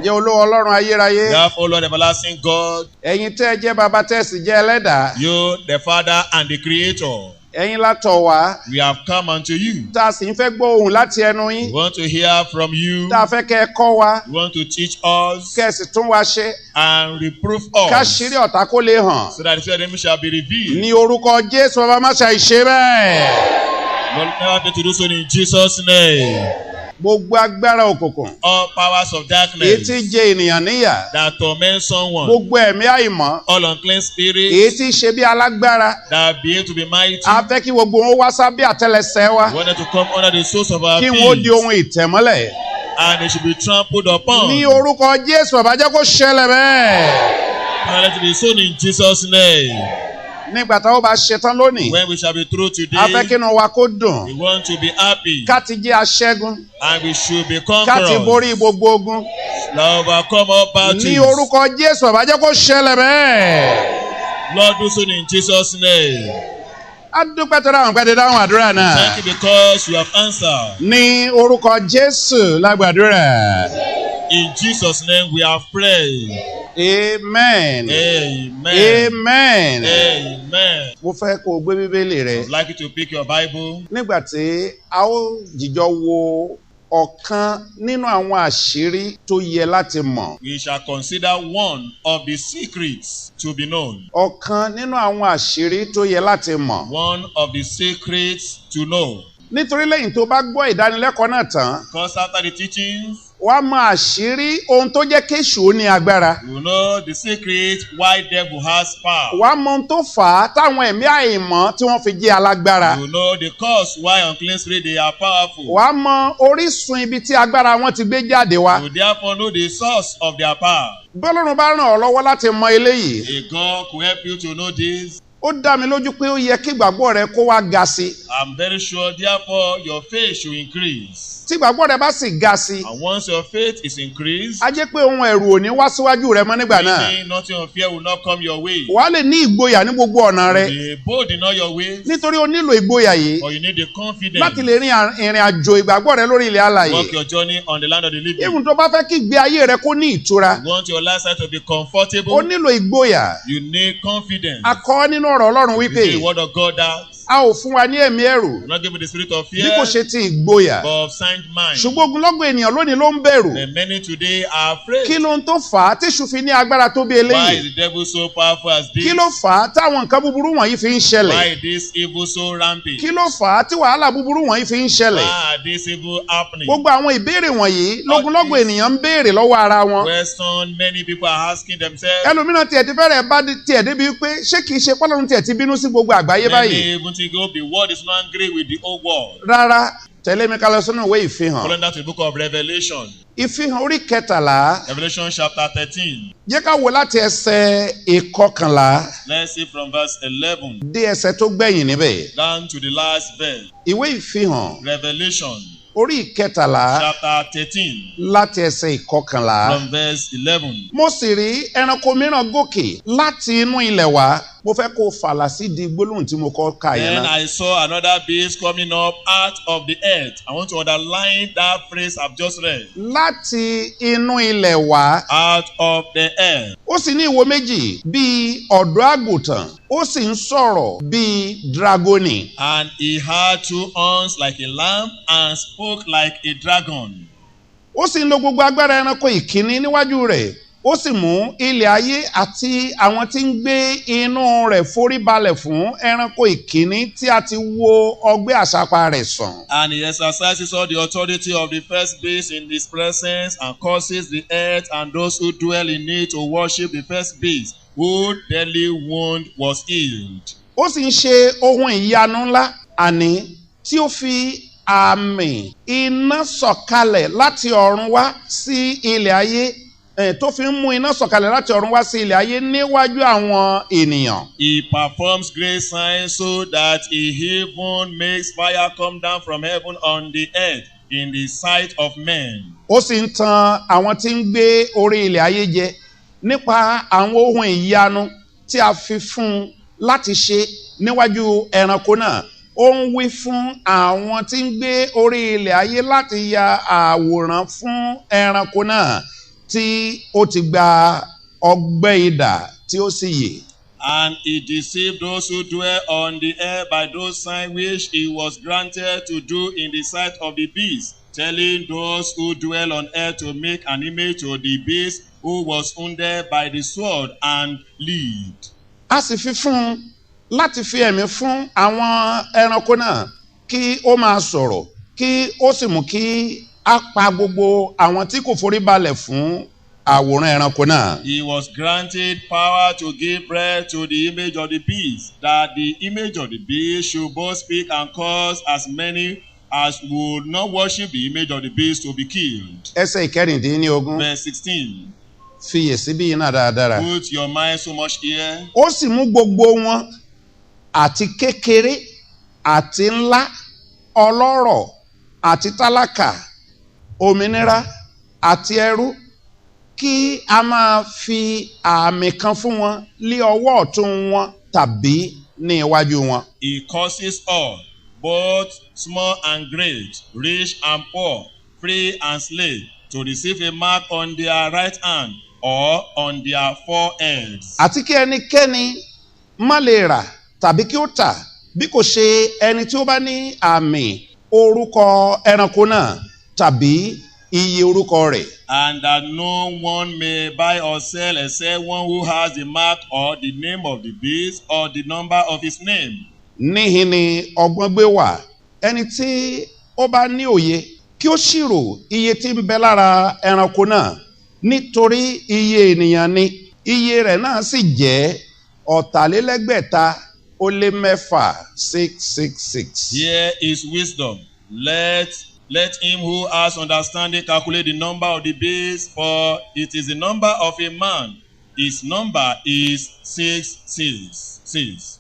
Ǹjẹ́ Olúwa Ọlọ́run ayérayé? Therefore, Lord everlasting God, Ẹ̀yin tẹ́ jẹ́ baba tẹ́ sì jẹ́ ẹlẹ́dàá. you, the Father and the Creator, Ẹ̀yin la tọ̀ wá. we have come unto you. Tá a sì ń fẹ́ gbọ́ ohùn láti ẹnu yín. We want to hear from you. Tá a fẹ́ kẹ́ ẹ kọ́ wa. We want to teach us Kẹ́ ẹ sì tún wa ṣe. and reprove Ká us, ṣírí ọ̀tá kó lè hàn. so that the enemy shall be revealed. Ní orúkọ Jésù bàbá má ṣe àìṣe bẹ́ẹ̀. Lord, never fail to do so in Jesus' name. Gbogbo agbára òkùnkùn. All powers of Èyí darkness tí jẹ ènìyàn níyà. that torment someone, Gbogbo ẹ̀mí àìmọ́. all unclean Èyí spirits tí ṣe bí alágbára. that behave to be mighty, A fẹ́ kí gbogbo wọn wá sábẹ́ àtẹ́lẹsẹ̀ wa. wanted to come under the soles of our Kí wọ́n di feet, ohun ìtẹ̀mọ́lẹ̀. and they should be trampled upon. Ní orúkọ Jésù bàbá jẹ́ kó ṣẹlẹ̀ bẹ́ẹ̀. And let it be sown in Jesus' name. Nígbà táwọn bá ṣetán lónìí. When we shall be through A fẹ́ today, kí inú wa kó dùn. we want to be happy, Ká ti jẹ́ aṣẹ́gun. and we should be Ká ti conquerors. borí gbogbo ogun. Lord, overcome all battles. Ní orúkọ Jésù bàbá jẹ́ kó ṣẹlẹ̀ bẹ́ẹ̀. Lord, do so in Jesus' name. A dúpẹ́ tó dáhùn pẹ́ tó dáhùn àdúrà náà. Thank you because you have answered. Ní orúkọ Jésù la gbàdúrà. In Jesus' name we have prayed. Amen. Amen. Amen. Amen. Mo fẹ́ kó o gbé Bíbélì rẹ. I'd like you to pick your Bible. Nígbà tí a ó jìjọ wo ọ̀kan nínú àwọn àṣírí tó yẹ láti mọ̀. We shall consider one of the secrets to be known. Ọ̀kan nínú àwọn àṣírí tó yẹ láti mọ̀. One of the secrets to know. Nítorí lẹ́yìn tó bá gbọ́ ìdánilẹ́kọ̀ọ́ náà tán, Because after the teachings, wàá mọ àṣírí ohun tó jẹ́ kéṣù ó ní agbára. you know the secret why devil has power. Wàá mọ ohun tó fà á táwọn ẹ̀mí àìmọ́ tí wọ́n fi jẹ́ alágbára. You know the cause why unclean spirits they are powerful. Wàá mọ orísun ibi tí agbára wọn ti gbé jáde wá. You therefore know the source of their power. Bọ́lọ́run bá ràn ọ́ lọ́wọ́ láti mọ eléyìí. A God could help you to know this. Ó dá mi lójú pé ó yẹ kí ìgbàgbọ́ rẹ kó wá ga sí. I'm very sure therefore your faith should increase. Tí ìgbàgbọ́ rẹ bá sì ga sí, And once your faith is increased, á jẹ́ pé ohun ẹ̀rù ò ní wá síwájú rẹ mọ́ nígbà náà. meaning nothing of fear will not come your way. Wàá lè ní ìgboyà ní gbogbo ọ̀nà rẹ. Be bold in all your ways, Nítorí o nílò ìgboyà yìí or you need the confidence. láti lè rin ìrìn àjò ìgbàgbọ́ rẹ lórí ilẹ̀ alààyè. Walk your journey on the land of the living. Even tó bá fẹ́ kí ìgbé ayé rẹ kó ní ìtura, You want your lifestyle to be o comfortable, nílò ìgboyà. you need confidence. A kọ nínú ọ̀rọ̀ Ọlọ́run You wípé see the word of God that a ò fún wa ní ẹ̀mí ẹ̀rù will not give you the spirit of bí fear, kò ṣe ti ìgboyà. but of sound mind. Ṣùgbọ́n ogunlọ́gọ̀ ènìyàn lónìí ló ń bẹ̀rù. The many today are afraid. Kí ló ń tó fà á tí èṣù fi ní agbára tó bí Why eléyìí? is the devil so powerful as this? Kí ló fà á táwọn nǹkan búburú wọ̀nyí fi ń ṣẹlẹ̀? Why is this evil so rampant? Kí ló fà á tí wàhálà búburú wọ̀nyí fi ń ṣẹlẹ̀? Why are this evil happening? Gbogbo àwọn ìbéèrè wọ̀nyí lógunlọ́gọ̀ ènìyàn ń béèrè lọ́wọ́ ara wọn. Question many people are asking themselves. Ẹlòmíràn tiẹ̀ ti fẹ́rẹ̀ bá tiẹ̀ débi pé ṣé kìí ṣe pọ́lọ́run tiẹ̀ ti bínú sí gbogbo àgbáyé Many báyìí? even think the world is not angry with the whole world. Rárá, tẹ̀lé mi ká lọ sínú ìwé ìfihàn. Following that to the book of Revelation. Ìfihàn orí 13. Revelation chapter 13. Jẹ́ ká wo láti ẹsẹ̀ 11 Let's see from verse 11 dé ẹsẹ̀ tó gbẹ̀yìn níbẹ̀. down to the last verse. Ìwé ìfihàn Revelation orí 13 chapter 13 láti ẹsẹ̀ 11. from verse 11. Mo sì rí ẹranko mìíràn gòkè láti inú ilẹ̀ wá. Mo fẹ́ kó fàlà sí di gbólóhùn tí mo kọ́ ka yẹn Then náà. I saw another beast coming up out of the earth. I want to underline that phrase I've just read. Láti inú ilẹ̀ wá. Out of the earth. Ó sì ní ìwo méjì bíi ọ̀dọ́ àgùntàn. Ó sì ń sọ̀rọ̀ bíi dragoni. And he had two horns like a lamb and spoke like a dragon. Ó sì ń lo gbogbo agbára ẹranko ìkíní níwájú rẹ̀. Ó sì mú ilẹ̀ ayé àti àwọn tí ń gbé inú rẹ̀ forí balẹ̀ fún ẹranko ìkíní tí a ti wo ọgbẹ́ àṣàpá rẹ̀ sàn. And he exercises all the authority of the first beast in his presence and causes the earth and those who dwell in it to worship the first beast, whose deadly wound was healed. Ó sì ń ṣe ohun ìyanu ńlá àní tí ó fi àmì iná sọ̀kalẹ̀ láti ọ̀run wá sí ilẹ̀ ayé. Tó fi ń mú iná sọ̀kalẹ̀ láti ọ̀run wá sí ilẹ̀ ayé níwájú àwọn ènìyàn. He performs great signs so that he even makes fire come down from heaven on the earth in the sight of men. Ó sì ń tan àwọn tí ń gbé orí ilẹ̀ ayé jẹ nípa àwọn ohun ìyanu tí a fi fún un láti ṣe níwájú ẹranko náà. Ó ń wí fún àwọn tí ń gbé orí ilẹ̀ ayé láti ya àwòrán fún ẹranko náà. tí ó ti gba ọgbẹ́ idà tí ó sì yè. And he deceived those who dwell on the earth by those signs which he was granted to do in the sight of the beast, telling those who dwell on earth to make an image to the beast who was wounded by the sword and lived. A sì fi fún un láti fi ẹ̀mí fún àwọn ẹranko náà kí ó máa sọ̀rọ̀ kí ó sì mú kí á pa gbogbo àwọn tí kò forí balẹ̀ fún àwòrán ẹranko náà. He was granted power to give breath to the image of the beast, that the image of the beast should both speak and cause as many as would not worship the image of the beast to be killed. Ẹsẹ̀ ìkẹrìndínlógún. Verse 16. Fiyèsí bí iná dáradára. Put your mind so much here. Ó sì mú gbogbo wọn àti kékeré àti ńlá, ọlọ́rọ̀ àti tálákà, òmìnira àti ẹrú, kí a máa fi àmì kan fún wọn lé ọwọ́ ọ̀tún wọn tàbí ní iwájú wọn. He causes all, both small and great, rich and poor, free and slave, to receive a mark on their right hand or on their foreheads. Àti kí ẹnikẹ́ni má lè rà tàbí kí ó tà bí kò ṣe ẹni tí ó bá ní àmì orúkọ ẹranko náà tàbí iye orúkọ rẹ̀. And that no one may buy or sell except one who has the mark or the name of the beast or the number of his name. Níhìn ni ọgbọ́n gbé wà. Ẹni tí ó bá ní òye kí ó ṣírò iye tí ń bẹ lára ẹranko náà, nítorí iye ènìyàn ni iye rẹ̀ náà sì jẹ́ 6,600. 666. Here is wisdom. Let him who has understanding calculate the number of the beast, for it is the number of a man. His number is 666.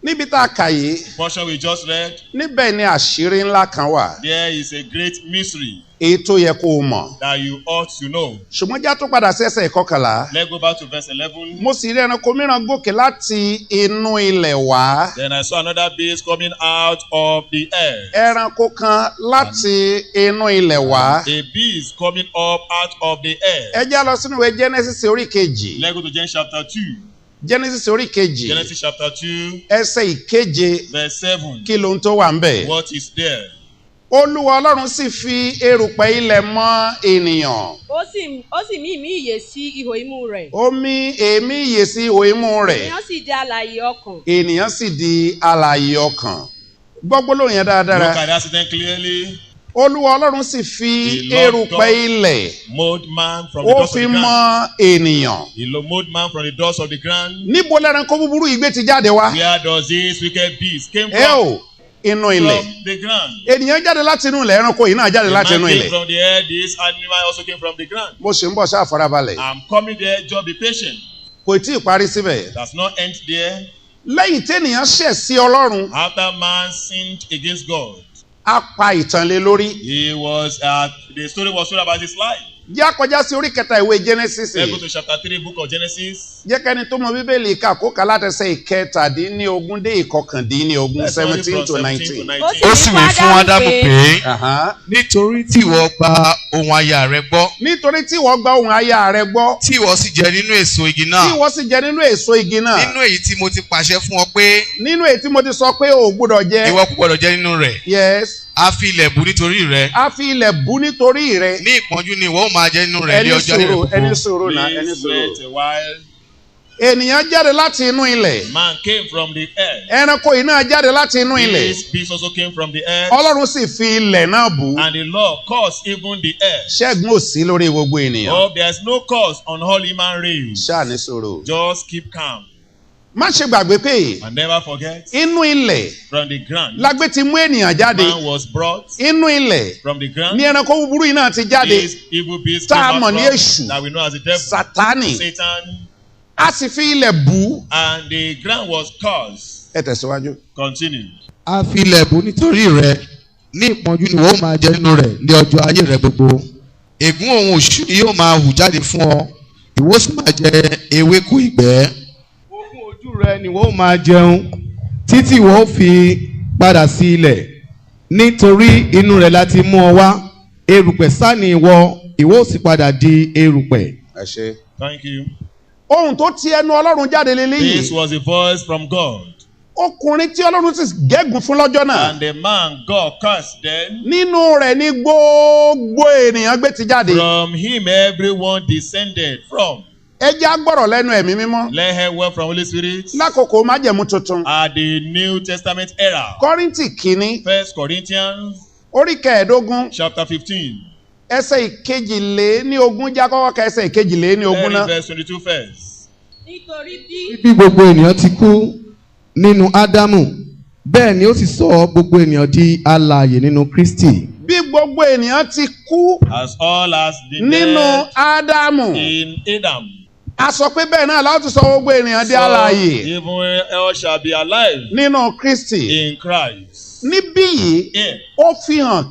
Níbi tá a kà yìí, Portion we just read. níbẹ̀ ni àṣírí ńlá kan wà. There is a great mystery Èyí tó yẹ kó o mọ̀. that you ought to know. Ṣùgbọ́n já tó padà sí ẹsẹ̀ ìkọkànlá. Let's go back to verse 11. Mo sì rí ẹranko mìíràn gòkè láti inú ilẹ̀ wá. Then I saw another beast coming out of the earth. Ẹranko kan láti inú ilẹ̀ wá. A beast coming up out of the earth. Ẹ já lọ sínú ìwé Genesis orí kejì. Let's go to Genesis chapter 2. Genesis orí kejì. Genesis chapter 2, Ẹsẹ̀ ìkeje. verse 7. Kí ló ń tó wà ń bẹ̀? What is there? Olúwa Ọlọ́run sì fi erùpẹ̀ ilẹ̀ mọ ènìyàn. Ó sì mí ìmí ìyè sí ihò imú rẹ̀. Ó mí èémí ìyè sí ihò imú rẹ̀. Ènìyàn sì di alààyè ọkàn. Ènìyàn sì di alààyè ọkàn. Gbọ́ gbólóhùn yẹn dáradára. Look at that sentence clearly. Olúwa Ọlọ́run sì fi erùpẹ̀ ilẹ̀ Mold man from the ó dust of fi the mọ ground. ènìyàn. He mold man from the dust of the ground. Níbo lẹ́ranko búburú ìgbé ti jáde wá? Where does this wicked beast came Ẹ from? ò inú ilẹ̀. From the ground. Ènìyàn jáde láti inú ilẹ̀, ẹranko yìí náà jáde The láti man inú came ilẹ̀. from the air. This animal also came from the ground. Mo ṣe ń bọ̀ ṣáà farabalẹ̀. I'm coming there. Just be patient. Kò tí ì parí síbẹ̀. That's not end there. Lẹ́yìn téèyàn ṣẹ̀ sí Ọlọ́run, After man sinned against God, á pa ìtàn lé lórí. the story was told about his life. Jẹ́ kọjá sí orí kẹta ìwé Genesis. Let's go to chapter 3, book of Genesis. Jẹ́ kẹ́ni tó mọ Bíbélì kà kó kà látẹsẹ̀ ìkẹtàdínlógún dé ìkọkàndínlógún, Let's read 17 from to 19. 17 to Ó 19. Ó sì wí fún Ádámù pé Àhán. nítorí tí ìwọ gba ohùn aya rẹ gbọ́ Nítorí tí ìwọ gba ohùn aya rẹ gbọ́, tí ìwọ sì jẹ nínú èso igi tí náà ìwọ sì jẹ nínú èso igi náà, nínú èyí tí mo ti pàṣẹ fún ọ pé nínú èyí tí mo ti sọ pé o ò gbọ́dọ̀ jẹ. ìwọ kò gbọdọ̀ jẹ nínú rẹ̀, Yes. a fi ilẹ̀ bù nítorí rẹ, A fi ilẹ̀ bú nítorí rẹ. ní ìpọ́njú ni ìwọ ó máa jẹ nínú rẹ̀ ní Ẹni ọjọ́ ayé rẹ sùúrù, ẹni gbogbo. sùúrù náà, ẹni Please sùúrù. wait a while. Ènìyàn jáde láti inú ilẹ̀. Man came from the earth. Ẹranko yìí náà jáde láti inú ilẹ̀. This beast also came from the earth. Ọlọ́run sì fi ilẹ̀ náà bù. And the Lord caused even the earth. Ṣẹ́gun ò sí lórí gbogbo ènìyàn. Oh, there's no cause on all human race. Ṣáà ní sùúrù. Just keep calm Má ṣe gbàgbé pé and never forget. inú ilẹ̀ From the ground, lágbé ti mú ènìyàn jáde. man was brought. Inú ilẹ̀ From the ground, ní ẹranko búburú yìí náà ti jáde. this evil beast Tá a came mọ̀ out ní from, Èṣù. that we know as the devil, Sátánì. Satan, A sì fi ilẹ̀ bù. and the ground was cursed. Ẹ tẹ̀síwájú. Continue. A fi ilẹ̀ bù nítorí rẹ, ní ìpọ́njú ni ìwọ ó máa jẹ nínú rẹ̀ ní ọjọ́ ayé rẹ gbogbo. Ègún òun òṣù ni yóò máa hù jáde fún ọ, ìwọ sì máa jẹ ewéko ìgbẹ́. Ogun ojú rẹ ni ìwọ ó máa jẹun títí ìwọ ó fi padà sí ilẹ̀, nítorí inú rẹ̀ láti mú ọ wá, erùpẹ̀ sá ni ìwọ, ìwọ ó sì padà di erùpẹ̀. ẹ ṣé. Thank you. ohun tó ti ẹnu Ọlọ́run jáde leléyìí. This was a voice from God. ọkùnrin tí Ọlọ́run sì gégùn fún lọ́jọ́ náà. And the man God cursed them. nínú rẹ̀ ni gbogbo ènìyàn gbé ti jáde. From him everyone descended from. ẹ jẹ́ á gbọ́rọ̀ lẹ́nu ẹ̀mí mímọ́. Let her word from Holy Spirit. lákòókò májẹ̀mú tuntun. At the New Testament era. Kọ́ríńtì kínní. 1 Corinthians orí kẹẹ̀ẹ́dógún. chapter 15. ẹsẹ̀ ìkejìléníogún já kọ́kọ́ ka ẹsẹ̀ ìkejìléníogún náà. Verse 22 first. nítorí bí gbogbo ènìyàn ti kú nínú Ádámù bẹ́ẹ̀ ni ó sì sọ gbogbo ènìyàn di alààyè nínú Kristi. bí gbogbo ènìyàn ti kú As all as the nínú dead Ádámù. in Adam. a sọ pé bẹ́ẹ̀ náà láti sọ gbogbo ènìyàn di alààyè Even all shall be alive nínú Kristi. in Christ. níbí yìí Here ó fi hàn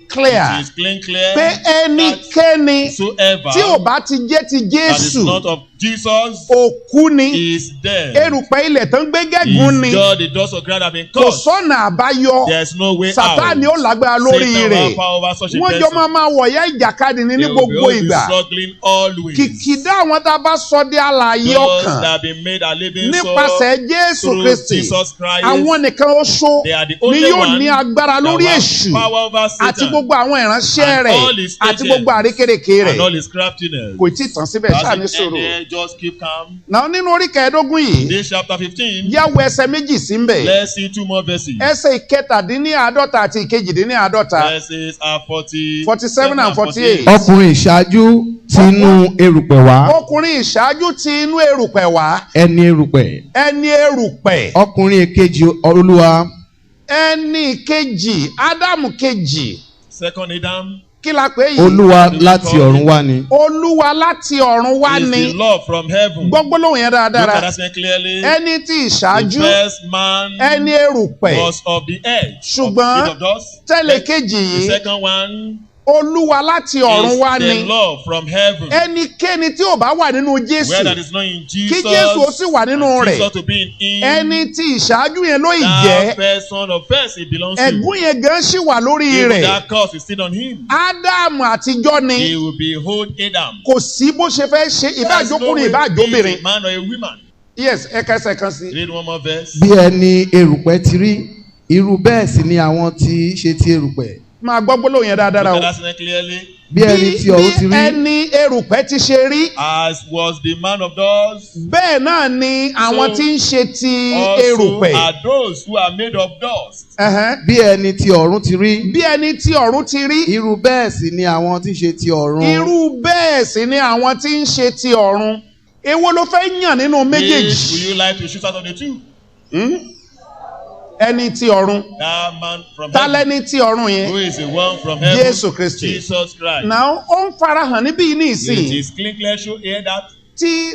clear it is clear pé ẹnikẹ́ni whosoever tí ò bá ti jẹ́ ti that is Jésù not of Jesus òkú ni is dead. erùpẹ̀ ilẹ̀ tó ń gbé gẹ́gùn ni Is God the dust of ground have been kò caused. sọ́nà àbáyọ. There is no way out. Sátánì ó lágbára lórí Satan will rẹ̀. have power over such a wọ́n jọ person. máa wọ̀yá ìjàkadì ní They will gbogbo always be ìgbà. struggling always. kìkìdá àwọn tá a bá sọ di alààyè Those ọkàn that have been made a living nípasẹ̀ soul Jésù through Kristi Jesus Christ. àwọn nìkan oṣó They are the ni only yóò one ní agbára that lórí will have èṣù power over Satan àti gbogbo àwọn ìránṣẹ́ and rẹ̀ all his àti agents gbogbo àrékérekè and all rẹ̀. his craftiness. kò tí ì tán síbẹ̀ ṣáà ní As it sùúrù. ended, just keep calm. náà nínú orí kẹẹ̀ẹ́dógún yìí This chapter 15. yáwó ẹsẹ̀ méjì sí ń bẹ̀. Let's see two more verses. ẹsẹ̀ ìkẹtàdínníàádọ́ta àti ìkejìdínníàádọ́ta. Verses are 47 and 48. ọkùnrin ìṣáájú ti inú erùpẹ̀ wá. ọkùnrin ìṣáájú ti inú erùpẹ̀ wá. ẹni erùpẹ̀. ẹni erùpẹ̀. ọkùnrin èkejì Olúwa. ẹni kejì Ádámù kejì. Second Adam kí la pè yìí. Olúwa láti ọ̀run wá ni. Olúwa láti ọ̀run wá is ni. the Lord from heaven. gbogbo lóhùn yẹn Look at dáradára. that saying clearly. ẹni tí ìṣáájú The first man ẹni erùpẹ̀. was of the earth. ṣùgbọ́n of dust. tẹ́lẹ̀ kejì The yìí second one Olúwa láti ọ̀run wá is the ni. Lord from heaven. ẹnikẹ́ni tí ò bá wà nínú Where that Jésù is not in kí Jesus. Jésù ó sì wà nínú and rẹ̀. Jesus to be in him. ẹni tí ìṣáájú yẹn ló ì That jẹ́ person of first it belongs to. ẹ̀gún yẹn gan ṣì wà lórí Even rẹ̀. that curse is still on him. Ádámù àtijọ́ ni He will behold Adam. kò sí bó ṣe fẹ́ ṣe There's no ìbájókòrin way to be ìbájóbìnrin. a man or a woman. yes ẹ̀ka ẹsẹ̀ kan sí. Read one more verse. bí ẹni erùpẹ̀ ti rí irú bẹ́ẹ̀ sì ni àwọn tí í ṣe ti erùpẹ̀. máa gbọ́ gbólóhùn yẹn dáadáa Look o. at that saying clearly. bí ẹni tí ọ̀run ti bí rí. ẹni erùpẹ̀ ti ṣe rí As was the man of dust. bẹ́ẹ̀ náà ni àwọn So, tí ń ṣe ti Also erùpẹ̀. are those who are made of dust. Ẹ̀hẹ́n. bí ẹni tí ọ̀run ti rí. bí ẹni tí ọ̀run ti rí irú bẹ́ẹ̀ sì ni àwọn tí í ṣe ti ọ̀run. irú bẹ́ẹ̀ sì ni àwọn tí ń ṣe ti ọ̀run. èwo ló fẹ́ yàn nínú Which méjèèjì. would you like to choose out of the two? ẹni tí ọ̀run That man from ta heaven. lẹni tí ọ̀run yẹn. Who is the one from heaven? Jésù Kristi. Jesus Christ. náà ó ń farahàn níbí ní It ìsìn is clear show here that tí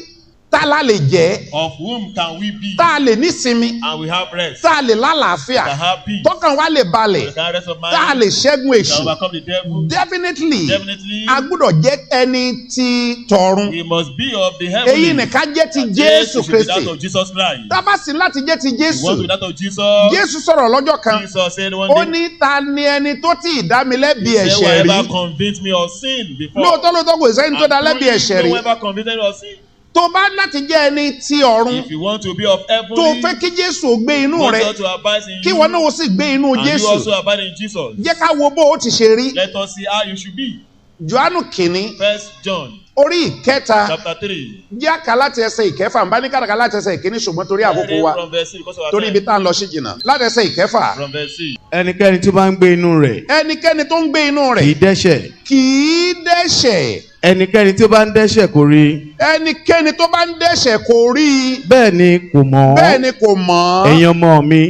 ta la lè jẹ́ of whom can we be tá a lè nísinmi and we have rest. tá a lè lálàáfíà Can have peace. tọ́kàn wa lè balẹ̀ We can rest of mind. tá a lè ṣẹ́gun We èṣù. can overcome the devil. definitely Definitely. a gbọ́dọ̀ jẹ́ ẹni tí tọ̀run. We must be of the èyí heavenly. nìkan jẹ́ ti And Jésù should be that Kristi. of Jesus Christ. tábàsì láti jẹ́ ti We want to Jésù. be that of Jesus. Jésù sọ̀rọ̀ lọ́jọ́ kan Jesus said one ó day. ní ta ni ẹni tó tí ì dá mi lẹ́bi He said, ẹ̀ṣẹ̀ whoever rí. convinced me of sin before. lóòótọ́ kò sẹ́ni tó dá lẹ́bi ẹ̀ṣẹ̀ rí. Whoever convicted me of sin. tó bá láti jẹ́ ẹni tí ọ̀run If you want to be of heavenly. tó fẹ́ kí Jésù ó gbé inú want rẹ God to abide in kí you. wọn náà ó sì gbé inú And you Jésù. also abide in Jesus. jẹ́ ká wo bó o ti ṣe rí. Let us see how you should be. Jòhánù kìíní 1 John orí ìkẹta chapter 3. jẹ́ àká láti ẹsẹ̀ ìkẹfà nbá ní kàràkà láti ẹsẹ̀ ìkíní ṣùgbọ́n torí àkókò wa From verse 6 because of our torí ibi time. tá à ń lọ sí jìnnà láti ẹsẹ̀ ìkẹfà. From verse 6. ẹnikẹ́ni tó bá ń gbé inú rẹ̀ ẹnikẹ́ni tó ń gbé inú kì í rẹ̀ dẹ́ṣẹ̀. kì í dẹ́ṣẹ̀. ẹnikẹ́ni tó bá ń dẹ́ṣẹ̀ kò rí. ẹnikẹ́ni tó bá ń dẹ́ṣẹ̀ kò rí i bẹ́ẹ̀ ni kò mọ̀ ọ́. bẹ́ẹ̀ ni kò mọ̀ ọ́. ẹ̀yin ọmọ mi.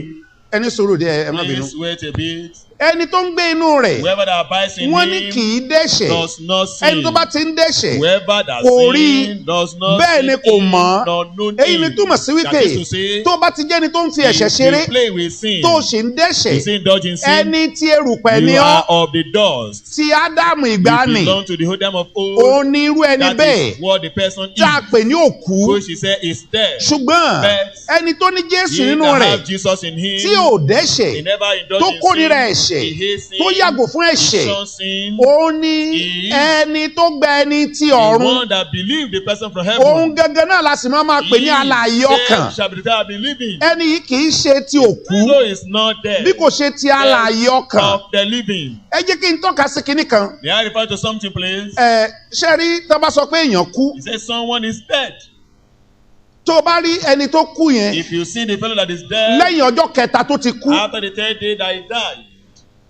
ẹni sùúrù díẹ̀ ẹ má bínú. Please wait a bit. ẹni tó ń gbé inú rẹ̀ Whoever that abides in wọ́n ní him kì í dẹ́ṣẹ̀. does not sin. ẹni tó bá ti ń dẹ́ṣẹ̀ Whoever that kò rí i sin does not bẹ́ẹ̀ sin ni kò him, mọ̀ nor know èyí ni him. túmọ̀ sí wípé That is to say, tó bá ti jẹ́ ẹni tó ń fi ẹ̀ṣẹ̀ if ṣeré you play with sin, tó sì ń dẹ́ṣẹ̀ you sin, indulge in sin, ẹni tí erùpẹ̀ ni you ọ́ are of the dust. ti Ádámù You ìgbàanì belong to the Adam of old. òun ni irú ẹni That bẹ́ẹ̀ is what the person is. tá a pè ní òkú Which he said is dead. ṣùgbọ́n But ẹni tó ní Jésù He nínú that rẹ̀ have Jesus in him, tí ò dẹ́ṣẹ̀ he never tó indulged in kórìíra sin, ẹ̀ṣẹ̀ tó yàgò fún ẹ̀ṣẹ̀ ó ní ẹni tó gba ẹni ti ọ̀run òun gangan náà la sì máa pè ní alààyè ọkàn ẹni yìí kì í ṣe ti òkú bí kò ṣe ti alààyè ọkàn ẹ jẹ́ kí n tọ́ka sí kinní kan ṣe rí tó bá sọ pé èèyàn kú tó bá rí ẹni tó kú yẹn lẹ́yìn ọjọ́ kẹta tó ti kú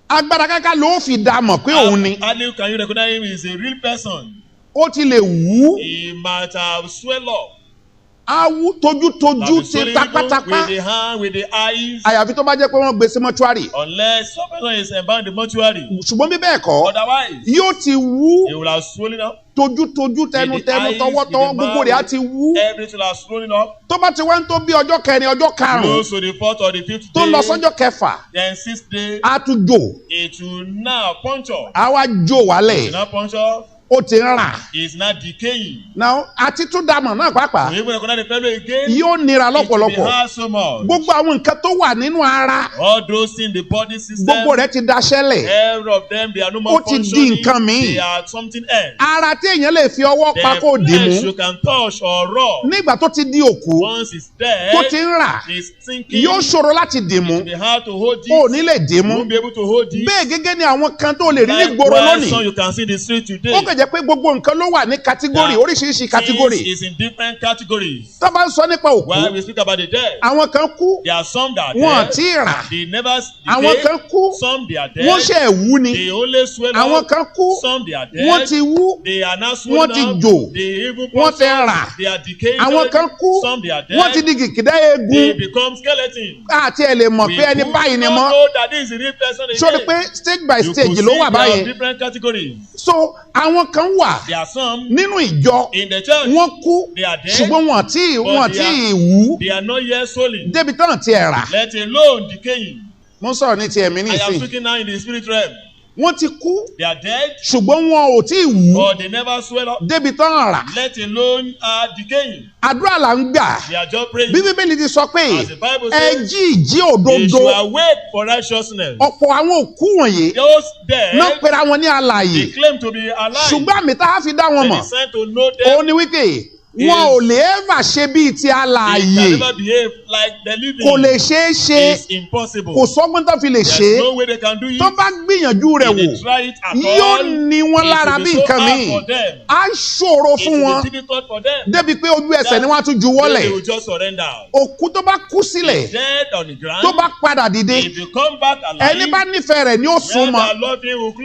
agbára káká ló fi dá mọ̀ pé òun ni ó ti lè wú awu tójútójú ti tapátapá àyàfi tó bá jẹ́ pé wọ́n gbé sí mọ́túárì ṣùgbọ́n bí bẹ́ẹ̀ kọ́ yóò ti wú tójútójú tẹnutẹnu tọwọ́tọwọ́ gbogbo rẹ̀ á ti wú tó bá ti wá ń tó bí ọjọ́ kẹrin ọjọ́ karùn-ún tó lọ sọ́jọ́ kẹfà á tún jò á wá jò wálẹ̀ ó ti ń rà. is not decaying. now àti tún dàmọ̀ náà pàápàá. yóò nira lọ́pọ̀lọpọ̀. gbogbo àwọn nǹkan tó wà nínú ara. all those in the body system. gbogbo rẹ̀ ti daṣẹ́lẹ̀. every of them they are no more functioning. ó ti di nǹkan míì. they are something else. ara tí èèyàn lè fi ọwọ́ pa kó dì mú. the flesh you can touch or raw. nígbà tó ti di òkú. once it's dead. tó ti ń rà. it's sinking. yóò ṣòro láti dì mú. it will be hard to hold it. ó ní lè dì mú. you won't be able to hold it. bẹ́ẹ̀ gẹ́gẹ́ ni àwọn kan tó lè rí ní gbòòrò lónìí. like one you can see the street today. ó kàn jẹ́ pé gbogbo nǹkan ló wà ní category oríṣiríṣi category. is in different categories. tó bá ń sọ nípa òkú. while we speak about the dead. àwọn kan kú. there are some that are dead. wọn ti rà. they never decay. àwọn kan kú. some they are dead. wọ́n ṣe wú ni. they only swell up. àwọn kan kú. some they are dead. wọ́n ti wú. they are not swollen up. wọ́n ti jò. they even wọ́n ti rà. they are decaying. àwọn kan kú. some they are dead. wọ́n ti di kìkìdá eegun. they become skeleton. àti ẹ̀ lè mọ̀ pé ẹni báyìí ni mọ́. we know that this is the real person again. sọ pé stage by stage ló wà báyìí. different categories. so àwọn kan wà. there are some. nínú ìjọ. in the church. wọ́n kú. they are dead. ṣùgbọ́n wọn ti wú. they are not yet swollen. débi tán ti ẹ̀ rà. let alone decaying. mo sọ̀rọ̀ ní ti ẹ̀mí nísìnyí. I am speaking now in the spirit realm. wọ́n ti kú. they are dead. ṣùgbọ́n wọn ò tí ì wú. but they never swell up. débi tán rà. let alone decaying. àdúrà là ń gbà. they are just praying. bí bíbélì ti sọ pé as the Bible says. ẹ jí ìjí òdodo. they should awake for righteousness. ọ̀pọ̀ àwọn òkú wọ̀nyí. those dead. náà pera wọn ní alààyè. they claim to be alive. ṣùgbọ́n àmì tá a fi dá wọn mọ̀. they decide to know them. òun ni wípé wọn ò lè ever ṣe bíi ti alààyè. they can never behave like the living. kò lè ṣeé ṣe. it's impossible. kò sọ́gbọ́n tó fi lè ṣe. there is no way they can do it. tó bá gbìyànjú rẹ̀ wò. if they try it at all. yóò ní wọn lára bí nǹkan mi. it will be so hard for them. á ṣòro fún wọn. it will be difficult for them. débi pé ojú ẹsẹ̀ ni wọ́n á tún ju wọ́lẹ̀. they will just surrender. òkú tó bá kú sílẹ̀. dead on the ground. tó bá padà dìde. if you come back alive. ẹni bá nífẹ̀ẹ́ rẹ̀ ni ó sún mọ́.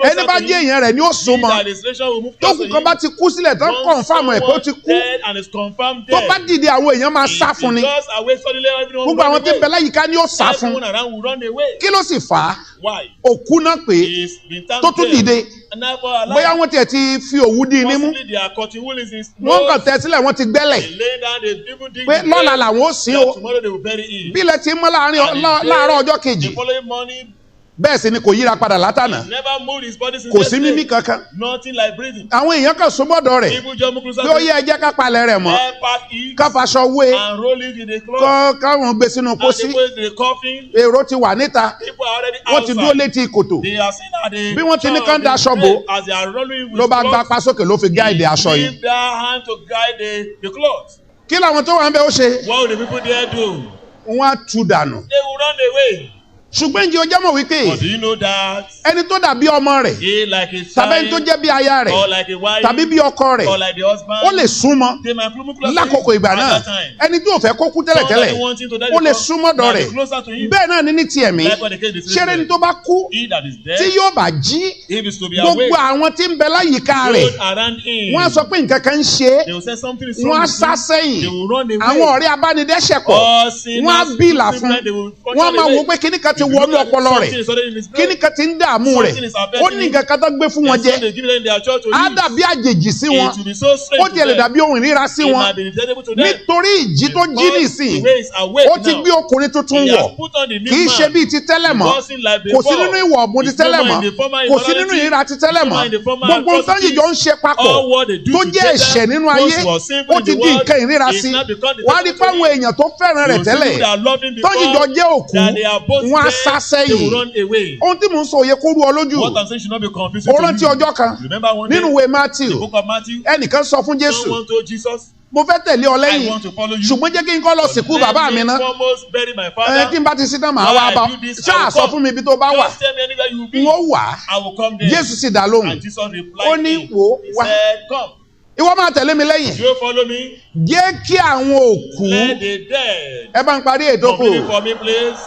ẹni bá jẹ́ èèyàn rẹ̀ ni ó sún mọ́. tó kù kan bá ti kú sílẹ̀ tó confirm ẹ̀ pé ó ti kú. tó bá dìde àwọn èèyàn máa sá fún ni. gbogbo àwọn tí ń bẹ láyìíká ni ó sá fún. kí ló sì fà á. òkú náà pé tó tún dìde. bóyá wọ́n tiẹ̀ ti fi òwú dí ní mú. wọ́n kàn tẹ́ sílẹ̀ wọ́n ti gbẹ́lẹ̀. pé lọ́la làwọn ó sìn o. bí ilẹ̀ ti mọ́ láàárọ̀ ọjọ́ kejì. bẹ́ẹ̀ sì ni kò yíra padà látànà. kò sí mímí kankan. àwọn èèyàn kan súnmọ́dọ̀ rẹ̀. bí ó yẹ ẹjẹ́ ká palẹ̀ rẹ̀ mọ́. ká faṣọ wé. káwọn gbé sínú pósí. èrò ti wà níta. wọ́n ti dúró létí kòtò. bí wọ́n ti ní kán da aṣọ bò. ló bá gba apá sókè ló fi gáìdì aṣọ yìí. kí làwọn tó wà ń bẹ ó ṣe. wọ́n á tú dànù. ṣùgbọ́n ǹjẹ́ o jẹ́ mọ̀ wípé ẹni tó dàbí ọmọ rẹ̀ tàbí ẹni tó jẹ́ bí aya rẹ̀ tàbí bí ọkọ rẹ̀ ó lè súnmọ́ lákòókò ìgbà náà ẹni tí ò fẹ́ kó kú tẹ́lẹ̀tẹ́lẹ̀ ó lè súnmọ́ dọ̀ rẹ̀ bẹ́ẹ̀ náà ní ní ti ẹ̀mí ṣẹ́rẹ́ ni tó bá kú tí yóò bá jí gbogbo àwọn tí ń bẹ láyìíká rẹ̀ wọ́n á sọ pé nǹkan kan ń ṣe wọ́n á sá sẹ́yìn àwọn ọ̀rẹ́ abánidẹ́ṣẹ̀pọ̀ wọ́n á bìlà fún wọ́n á máa wò pé kíní kan ti wọnú ọpọlọ rẹ̀ kíní kan ti ń dààmú rẹ̀ ó ní nǹkan kan tó gbé fún wọn jẹ á dàbí àjèjì sí wọn ó tiẹ̀ lè dàbí ohun ìríra sí wọn nítorí ìjì tó jí nìsín ó ti gbé ọkùnrin tuntun wọ̀ kì í ṣe bíi ti tẹ́lẹ̀ mọ́ kò sí nínú ìwà ọ̀bùn ti tẹ́lẹ̀ mọ́ kò sí nínú ìríra ti tẹ́lẹ̀ mọ́ gbogbo nǹkan yìí jọ ń ṣe papọ̀ tó jẹ́ ẹ̀ṣẹ̀ nínú ayé ó ti di nǹkan ìríra sí wàá rí fáwọn èèyàn tó fẹ́ràn rẹ̀ tẹ́lẹ̀ tó yìí jọ jẹ́ òkú wọn á sá they will sẹ́yìn. run away. Ohun tí mò ń sọ òye kó rú ọ lójú. What I'm saying should not be confusing Ó to rántí you. ọjọ́ kan Remember one day, nínú ìwé the Matthew, book of Matthew, ẹnìkan sọ fún Jésù, someone told Jesus, mo fẹ́ tẹ̀lé ọ I lẹ́yìn, want to follow you. ṣùgbọ́n jẹ́ kí n kọ́ lọ sìnkú bàbá mi ná. Almost bury my Kí father. n bá ti sí tán màá wá bá ọ. Ṣáà sọ fún mi ibi tó bá wà. Just tell me anywhere you will be. N ó wà. I will come there. Jésù sì dá lóhùn. And Jesus Ó replied ní him. wò He wá. said, come. Ìwọ máa tẹ̀lé mi lẹ́yìn. You follow me. Jẹ́ kí àwọn òkú. Let the dead. Ẹ bá ń parí ètò Complete kù. for me, please.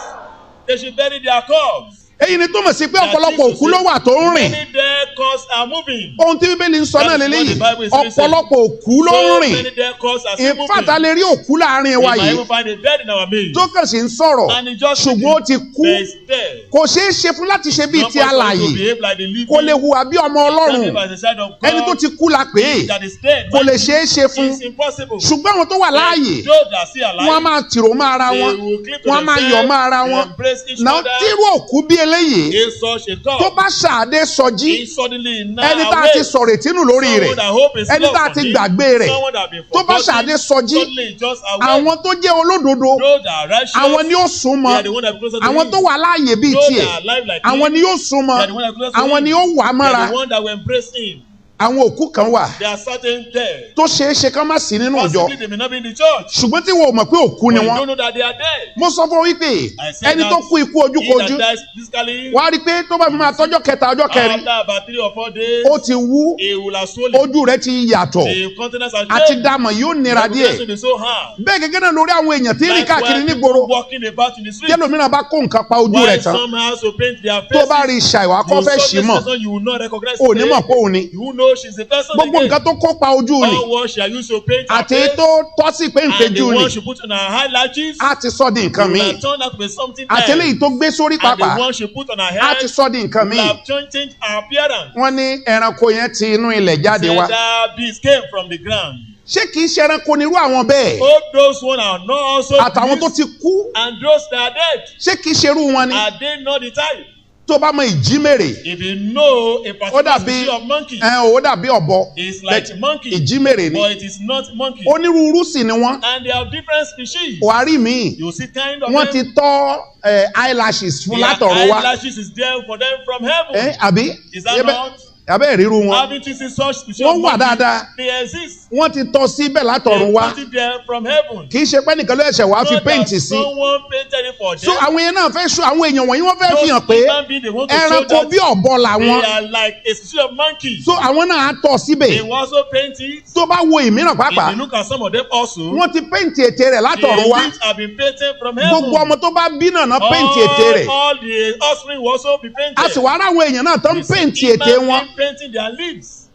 They should bury their corpse. Èyí ni túmọ̀ sí pé ọ̀pọ̀lọpọ̀ òkú ló wà tó ń rìn. Many dead corpses are moving. Ohun tí Bíbélì ń sọ náà lélẹ́yìí. Ọ̀pọ̀lọpọ̀ òkú ló ń rìn. Many dead corpses are still moving. Ìfàtà lè rí òkú láàrin wa We might yìí. even find a dead in our midst. Tó kàn sí ń sọ̀rọ̀. And he just Ṣùgbọ́n ó ti kú. there is dead. Kò ṣeé ṣe fún láti ṣe bíi Not ti possible to alààyè. behave like the living. Kò lè hùwà bí ọmọ Ọlọ́run. Live as a child of God. Ẹni tó ti kú la pè é. That is dead. Kò lè ṣeé ṣe fún. It's impossible. Ṣùgbọ́n àwọn tó wà láàyè. Those that see alive, Wọ́n á máa tìrò mọ́ ara they wọn. will cling to Wọ́n á máa themselves, yọ̀ mọ́ ara they wọn. embrace each Náà other. tírú òkú bí eléyìí. If such a God, Tó bá ṣàdé sọjí. he suddenly now Ẹni tá a ti awakes. sọ̀rọ̀ ìtínú lórí Someone rẹ̀. that hope is Ẹni lost tá a on ti him. gbàgbé rẹ̀. Someone that been Tó bá forgotten. ṣàdé sọjí. Suddenly just awake. Àwọn tó jẹ́ olódodo. Those that are righteous, Àwọn ni ó súnmọ́. they are the one that be closer to Àwọn him. tó wà láàyè bíi Those tiẹ̀. that are alive like Àwọn him, ni ó súnmọ́. they are the one that be closer to Àwọn him. ni ó wà á They mọ́ra. are the one that will embrace him. Àwọn òkú kan wà There are certain dead. tó ṣeé ṣe kán má sí nínú Possibly ìjọ. they may not be in the church. Ṣùgbọ́n tí wọn ò mọ̀ pé òkú ni But you wọ́n. don't know that they are dead. Mo sọ fún ọ wípé I said ẹni tó that kú ikú he ojúkojú. that dies physically, Wàá rí i pé tó bá fi máa tọ́jọ́ kẹta ọjọ́ kẹrin. after about 3 or 4 days, Ó ti wú. he will have swollen. Ojú rẹ̀ ti yàtọ̀. The countenance has Àti changed. dàmọ̀ yóò nira The countenance díẹ̀. will be so hard. Bẹ́ẹ̀ gẹ́gẹ́ náà lórí àwọn èèyàn tí ń rìn Likewise, káàkiri people nígboro. walking about in the street. Yẹ́lòmíràn bá kó nǹkan pa ojú Why rẹ̀ tán. some has to paint their Tó faces. bá rí ìṣàìwá kọ́ fẹ́ ṣì mọ̀. You will not recognize Ò ní mọ̀ pé òun ni. You will know she's the person Gbogbo again. nǹkan tó kó pa ojú ni. All what she used to paint her Àti face, tó tọ́ sí pé and the ìpéjú one ni. she put on her eyelashes, Á ti sọ di nǹkan will míì. have turned out to be something Àti else. eléyìí tó gbé sórí And the pàpà. one she put on her Á head ti sọ di nǹkan will míì. have changed her appearance. Wọ́n ní ẹranko yẹn ti inú ilẹ̀ jáde Said wá. that beast came from the ground. Ṣé kìí ṣe ẹranko nírú àwọn bẹ́ẹ̀? All those one are not also Àtàwọn tó beasts, ti kú. and those that are dead, Ṣé kìí ṣerú wọn ni? are they not the type? Tó bá mọ ìjímèrè. If you know a Ó particular dàbí species of monkey, ó dàbí ọ̀bọ. it's like monkey, Ìjímèrè ni. but it is not monkey. Onírúurú sì ni wọ́n. And they have different species. Wàá rí mi. You see kind of Wọ́n ti them. tọ́ eyelashes fún Their látọ̀run wá. eyelashes is there for them from heaven. Àbí? Is that not? Abẹ́ ìríru wọn. Haven't you seen such species Wọ́n of wà monkey? dáadáa. They exist. Wọ́n ti tọ́ síbẹ̀ They látọ̀run wá. put it there from heaven. Kì í ṣe pé nìkan ló ẹ̀ṣẹ̀ wàá fi Not that péǹtì sí. someone painted it for them. So àwọn yẹn náà fẹ́ sọ àwọn èèyàn wọ̀nyí wọ́n fẹ́ fi hàn pé Those human beings, they want to show ẹranko that bí ọ̀bọ làwọn. they are like a species of monkey. So àwọn náà á tọ́ They síbẹ̀. will also paint it. Tó bá wo ìmíràn If pàápàá, you look at some of them also, wọ́n ti péǹtì ètè rẹ̀ látọ̀run the wá. lips have been painted from heaven. Gbogbo ọmọ tó bá bí náà ná péǹtì ètè rẹ̀. All the offspring will also be painted. A sì wá ráwọn èèyàn náà tó ń You see péǹtì ètè human wọn. being painting their lips.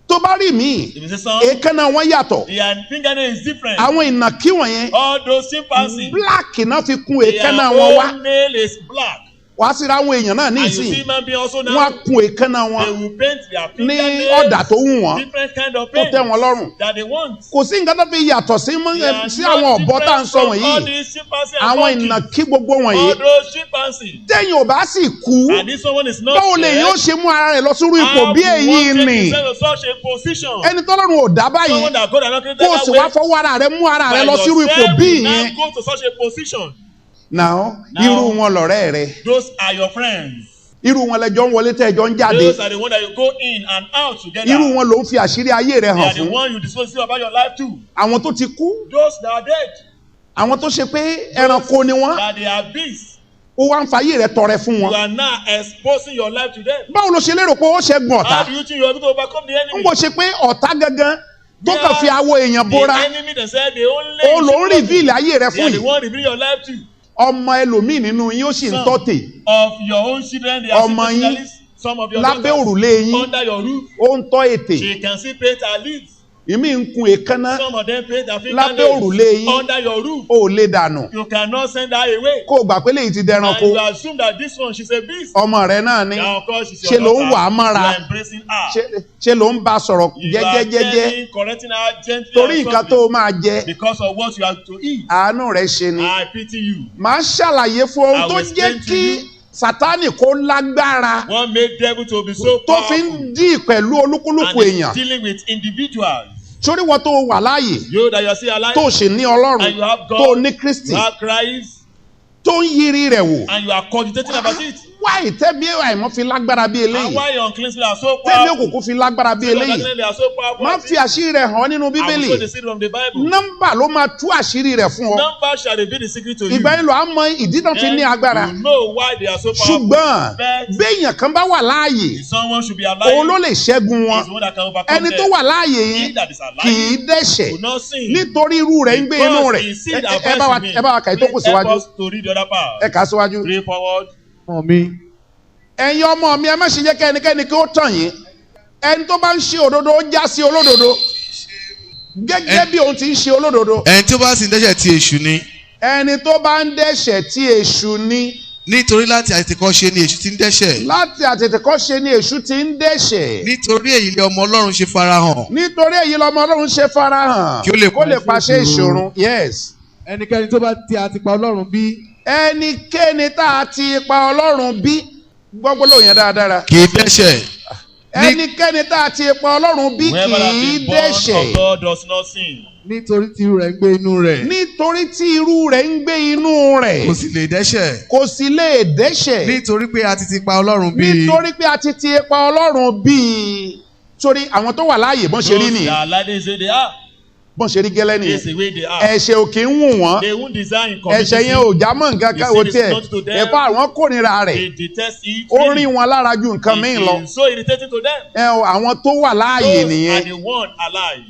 Tó bá rí mi, If you say son, èékánná wọn yàtọ̀. their fingernail is different. Àwọn ìnàkí wọ̀nyẹn, All those chimpanzees, black náà fi kún their èékánná wọn wá. own nail is black. Wàá sì ráwọn èèyàn náà ní And you see ìsìn. human being also Wọ́n á now, kun èékánná they wọn will paint their ní fingernails ọ̀dà tó wù wọ́n, different kind of tó paint tẹ́ wọn lọ́rùn. that they want. Kò sí nǹkan tó fi yàtọ̀ sí They are sí not àwọn ọ̀bọ tá à ń different sọ from all wọ̀nyí. these chimpanzees and Àwọn monkeys. ìnàkí gbogbo All wọ̀nyí. those chimpanzees. Téèyàn ò bá sì kú, And this someone is not báwo lè yóò ṣe mú ara rẹ̀ lọ sírú ipò bí èyí nì? such a position. Ẹni tọ́lọ́run ò dá báyìí, Someone that God has not created kó o that sì way. wá fọwọ́ ara rẹ̀ mú ara rẹ̀ By lọ sírú ipò yourself, bí you now ìyẹn. go to such a position. Now, Now, irú wọn lọ̀rẹ́ rẹ̀. Those are your friends. Irú wọn lẹjọ́ ń wọlé tẹ́ ẹjọ́ ń jáde. Those are the ones that you go in and out together. Irú wọn ló ń fi àṣírí ayé rẹ̀ They hàn are the fún. one you discuss about your life too. Àwọn tó ti kú, Those that are dead, àwọn tó ṣe pé ẹranko ni wọ́n, that they are beasts. ó wá ń fa ayé rẹ̀ tọrẹ fún You wọn. are now exposing your life to them. Báwo ló ṣe lérò pé ó ṣẹ́gun ọ̀tá? How do you think you are able to overcome the Ń enemy? bọ̀ ṣe pé ọ̀tá gangan tó kàn fi awọ èèyàn The bóra, enemy they said they only ó ló ń rìvíìlì ayé rẹ̀ they fún are the yìí. one revealing your life to. Ọmọ ẹlòmíì nínú yín ó sì ń tọ́tè Of your own children, they are Ọmọ still yín specialists. Some of your lábẹ́ daughters òrùlé yín, under your roof. ó ń tọ́ ètè. She can see paint her lips. Ìmí ń kun èékánná Some of them paint their lábẹ́ fingernails òrùlé yín, under your roof. ó lè dànù. You cannot send her away. Kó o gbà pé léyìí ti And dẹranko, you assume that this one, she's a beast. ọmọ rẹ̀ náà ni. Now, of course, she's Ṣe your ló ń wà á daughter. mọ́ra. You are embracing her. Ṣe ló ń bá a sọ̀rọ̀ You are jẹ́jẹ́jẹ́jẹ́ telling, correcting her gently torí and nǹkan tó softly o máa jẹ. because of what you have to eat. Àánú rẹ̀ ṣe ni. I pity you. Màá ṣàlàyé fún ohun I tó will jẹ́ explain to kí you. Sátánì kó lágbára What made devil to be so tó fi powerful ń dí pẹ̀lú olúkúlùkù and is èèyàn. dealing with individuals. Sórí wọn tó wà láàyè You that you are still alive tó sì ní Ọlọ́run and you have tó God, ní Kristi. you have Christ. tó ń yiri rẹ̀ wò. And you are cogitating about it. Why tẹ́bí àìmọ́ fi lágbára bí And eléyìí? why your unclean spirits are so Tẹ́bí powerful? òkùnkùn fi lágbára bí eléyìí? They are so powerful. Má fi àṣírí rẹ̀ hàn nínú I will show Bíbélì. the secret from the Bible. Nọ́mbà ló máa tú àṣírí rẹ̀ fún ọ. Number shall reveal the secret to you. Ìgbà yẹn lọ á mọ ìdí náà fi ní agbára. You know why they are so powerful. Ṣùgbọ́n But béèyàn kan bá wà láàyè, someone should be alive. òun ló lè ṣẹ́gun wọn. He's the one that can overcome Ẹni them. tó wà láàyè He yẹn that is kì í alive dẹ́ṣẹ̀ will not sin. nítorí irú rẹ̀ ń gbé inú rẹ̀. Ẹ bá wa kà í tó kù Please help síwájú. us to read the other part. Ẹ kà á síwájú. Read forward. Ẹ̀yin ọmọ mi ẹ má ṣe jẹ́ kí ẹnikẹ́ni kí ó tàn yín. Ẹni tó bá ń ṣe òdodo ó já sí olódodo. Gẹ́gẹ́ bí òun ti ń ṣe olódodo. ẹni tí ó bá sì ń dẹ́ṣẹ̀ ti èṣù ni. Ẹni tó bá ń dẹ́ṣẹ̀ tí èṣù ni. Nítorí láti àtètèkọ́ṣe ni èṣù ti ń dẹ́ṣẹ̀. Láti àtètèkọ́ṣe ni èṣù ti ń dẹ́ṣẹ̀. Nítorí èyí ni ọmọ Ọlọ́run ṣe farahàn. Nítorí èyí lọmọ Ọlọ́run ṣe farahàn. Kí ó lè pàṣẹ ìṣòro. Yes. Ẹnikẹ́ni tó bá ti àti pa Ọlọ́run bí. Ẹnikẹ́ni tá a ti pa Ọlọ́run bí. Gbọ́gbọ́ lóyún yẹn dáradára. Kì í dẹ́ṣẹ̀. Ẹnikẹ́ni tá a ti pa Ọlọ́run bí Whoever kì has í been born of dẹ́ṣẹ̀. God does not sin. Nítorí tí irú rẹ̀ ń gbé inú rẹ̀. Nítorí tí irú rẹ̀ ń gbé inú rẹ̀. Kò sì lè dẹ́ṣẹ̀. Kò sì lè dẹ́ṣẹ̀. Nítorí pé a ti pa Ọlọ́run bí. Nítorí pé a ti pa Ọlọ́run bí. Sórí àwọn tó wà láàyè bọ́n ṣe rí Those nìyí. that are alive, they say they are. Bọ́n ṣe rí gẹ́lẹ́ nìyẹn. This is the way they are. Ẹ̀ṣẹ̀ ò kì í wù wọ́n. They won't desire Ẹ̀ṣẹ̀ yẹn ò já mọ́ nǹkan ká o tiẹ̀. Ẹ̀fọ́ àwọn kórìíra They rẹ̀. detest it. Ó rí wọn lára ju nǹkan míì lọ. It is so irritating to them. Àwọn tó wà láàyè Those are nìyẹn. the one alive.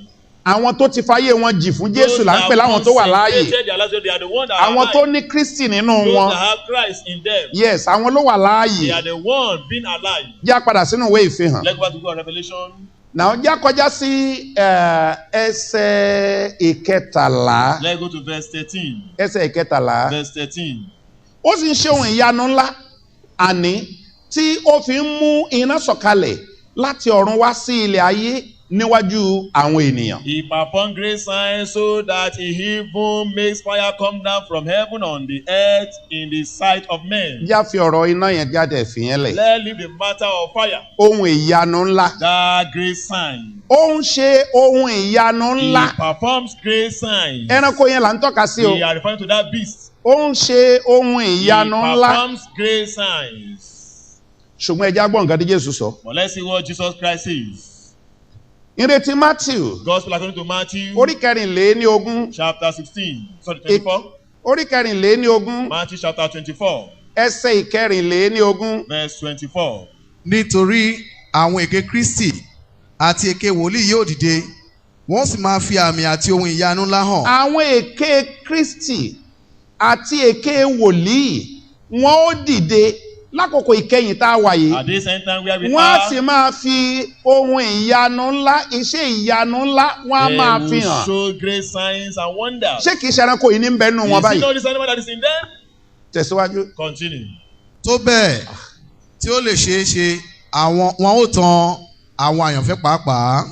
Àwọn tó ti fayé wọn jì fún Jésù là ń pè láwọn tó wà láàyè. They are the one that are Àwọn tó alive. ní Kristi nínú Those wọn. that have Christ in them. Yes, àwọn ló wà They láàyè. are the one being alive. Já padà sínú ìwé ìfihàn. Let's go back to God Revelation. Now já kọjá sí ẹsẹ̀ ìkẹtàlá. Let's go to verse 13. Ẹsẹ̀ ìkẹtàlá. Verse 13. Ó sì ń ṣe ohun ìyanu ńlá àní tí ó fi ń mú iná sọ̀kalẹ̀ láti ọ̀run wá sí ilẹ̀ ayé níwájú àwọn ènìyàn. He performed great signs so that he even makes fire come down from heaven on the earth in the sight of men. Já fi ọ̀rọ̀ iná yẹn jáde fìyẹn lẹ̀. Let's leave the matter of fire. Ohun ìyanu ńlá. That great sign. Ó ń ṣe ohun ìyanu He ńlá. performs great signs. Ẹranko yẹn là ń tọ́ka sí o. We are referring to that beast. Ó ń ṣe ohun He ìyanu ńlá. performs great signs. Ṣùgbọ́n ẹja gbọ́ nǹkan tí Jésù sọ. But let's see what Jesus Christ says. Ìrètí Matthew Gospel according to Matthew orí kẹrìnléníogún. chapter 16. Sorry, 24. Orí kẹrìnléníogún. Matthew chapter 24. Ẹsẹ̀ ìkẹrìnléníogún. Verse 24. Nítorí àwọn èké Kristi àti èké wòlíì yóò dìde. Wọ́n sì máa fi àmì àti ohun ìyanu ńlá hàn. Àwọn èké Kristi àti èké wòlíì wọn ó dìde lákòókò ìkẹyìn tá a wà yìí. At this end time where we Wọ́n á are, sì máa fi ohun ìyanu ńlá, iṣẹ́ ìyanu ńlá wọ́n á máa fi they will hàn. show great signs and wonders. Ṣé kìí ṣe ẹranko yìí ní ń bẹ nínú wọn Is it báyìí? not this animal that is in them? Tẹ̀síwájú. Continue. Tó bẹ́ẹ̀ tí ó lè ṣeé ṣe wọn ó tan àwọn àyànfẹ́ pàápàá.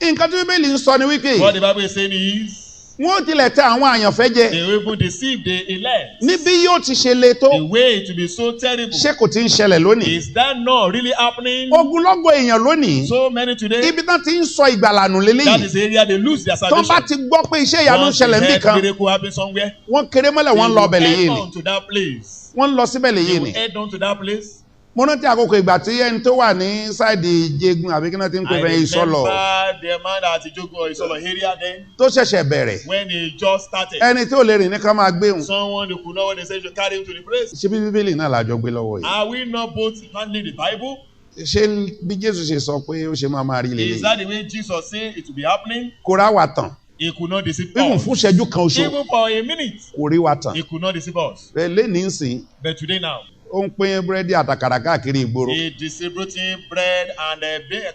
Nǹkan tí Bíbélì ń sọ ni wípé What the Bible is saying is, wọ́n tilẹ̀ tẹ àwọn àyànfẹ́ jẹ. they will even deceive the elect. Níbí yóò ti ṣe le tó. The way to be so terrible. Ṣé kò ti ń ṣẹlẹ̀ lónìí? Is that not really happening? Ogunlọ́gọ̀ èèyàn lónìí. So many today. Ibi tán ti ń sọ ìgbàlànù That lélẹ́yìí. is the area they lose their Tó salvation. bá ti gbọ́ pé iṣẹ́ ìyanu ń Once they ṣẹlẹ̀ níbì heard kan, miracle happen somewhere, wọ́n kéré mọ́lẹ̀ they wọ́n ń lọ will ọbẹ̀ lèyí head ni. on to that place. Wọ́n ń lọ síbẹ̀ They lèyí will ni. head on to that place. Mo rántí àkókò ìgbà tí ẹni tó wà ní sáìdì ìjẹgun àbí kí náà ti ń pè I fẹ́ ìsọlọ remember the man at Ijogun or Isolo area then, tó ṣẹ̀ṣẹ̀ bẹ̀rẹ̀. when he just started. Ẹni tí ò lè rìn ní ká máa gbé òun. Someone who could not when they said to carry him to the place. Ṣé bí Bíbélì náà làjọ gbé lọ́wọ́ yìí? Are we not both handling the Bible? Ṣé bí Jésù ṣe sọ pé ó ṣe máa rí Is lélẹ̀? that the way Jesus said it will be happening? Kò rá wa tàn. He could not deceive Even us. fún ìṣẹ́jú kan oṣù Even for a minute, kò rí wa tàn. he could not deceive us. Lénìí sìn, But today now, ó ń pín búrẹ́dì àtàkàrà káàkiri ìgboro. he distributing bread and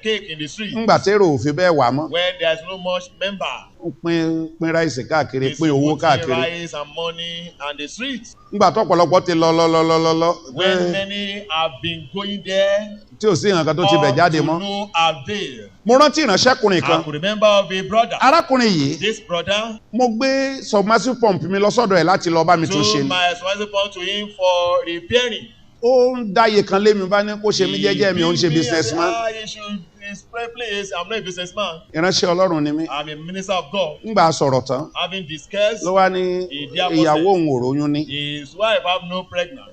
cake in the street Ńgbà tèrò ò fi bẹ́ẹ̀ wà mọ́. when there is no much member. Ó pín ráìsì káàkiri, pín owó Distributing káàkiri. rice and money and the street. Ńgbà tó ọ̀pọ̀lọpọ̀ ti lọ When many have been going there, tí ò sí nǹkan tó ti bẹ̀ jáde to mọ́. no avail. Mo rántí ìránṣẹ́kùnrin I kan. could remember of a brother. Arákùnrin yìí, This brother mo gbé submersive pump mi lọ sọ́dọ̀ ẹ̀ láti lọ bá mi tún ṣe told ni. my responsible to him for repairing. ó ń dáyé kan lé mi bá ní kó ṣe mí jẹ́jẹ́ mi ò ń ṣe businessman. His place, I'm not a businessman. Ìránṣẹ́ Ọlọ́run ni mí. I'm a minister of God. Ngbà sọ̀rọ̀ tán. Having discussed. Ló wá ní ìyàwó òun ò róyún ní. His wife have no pregnant.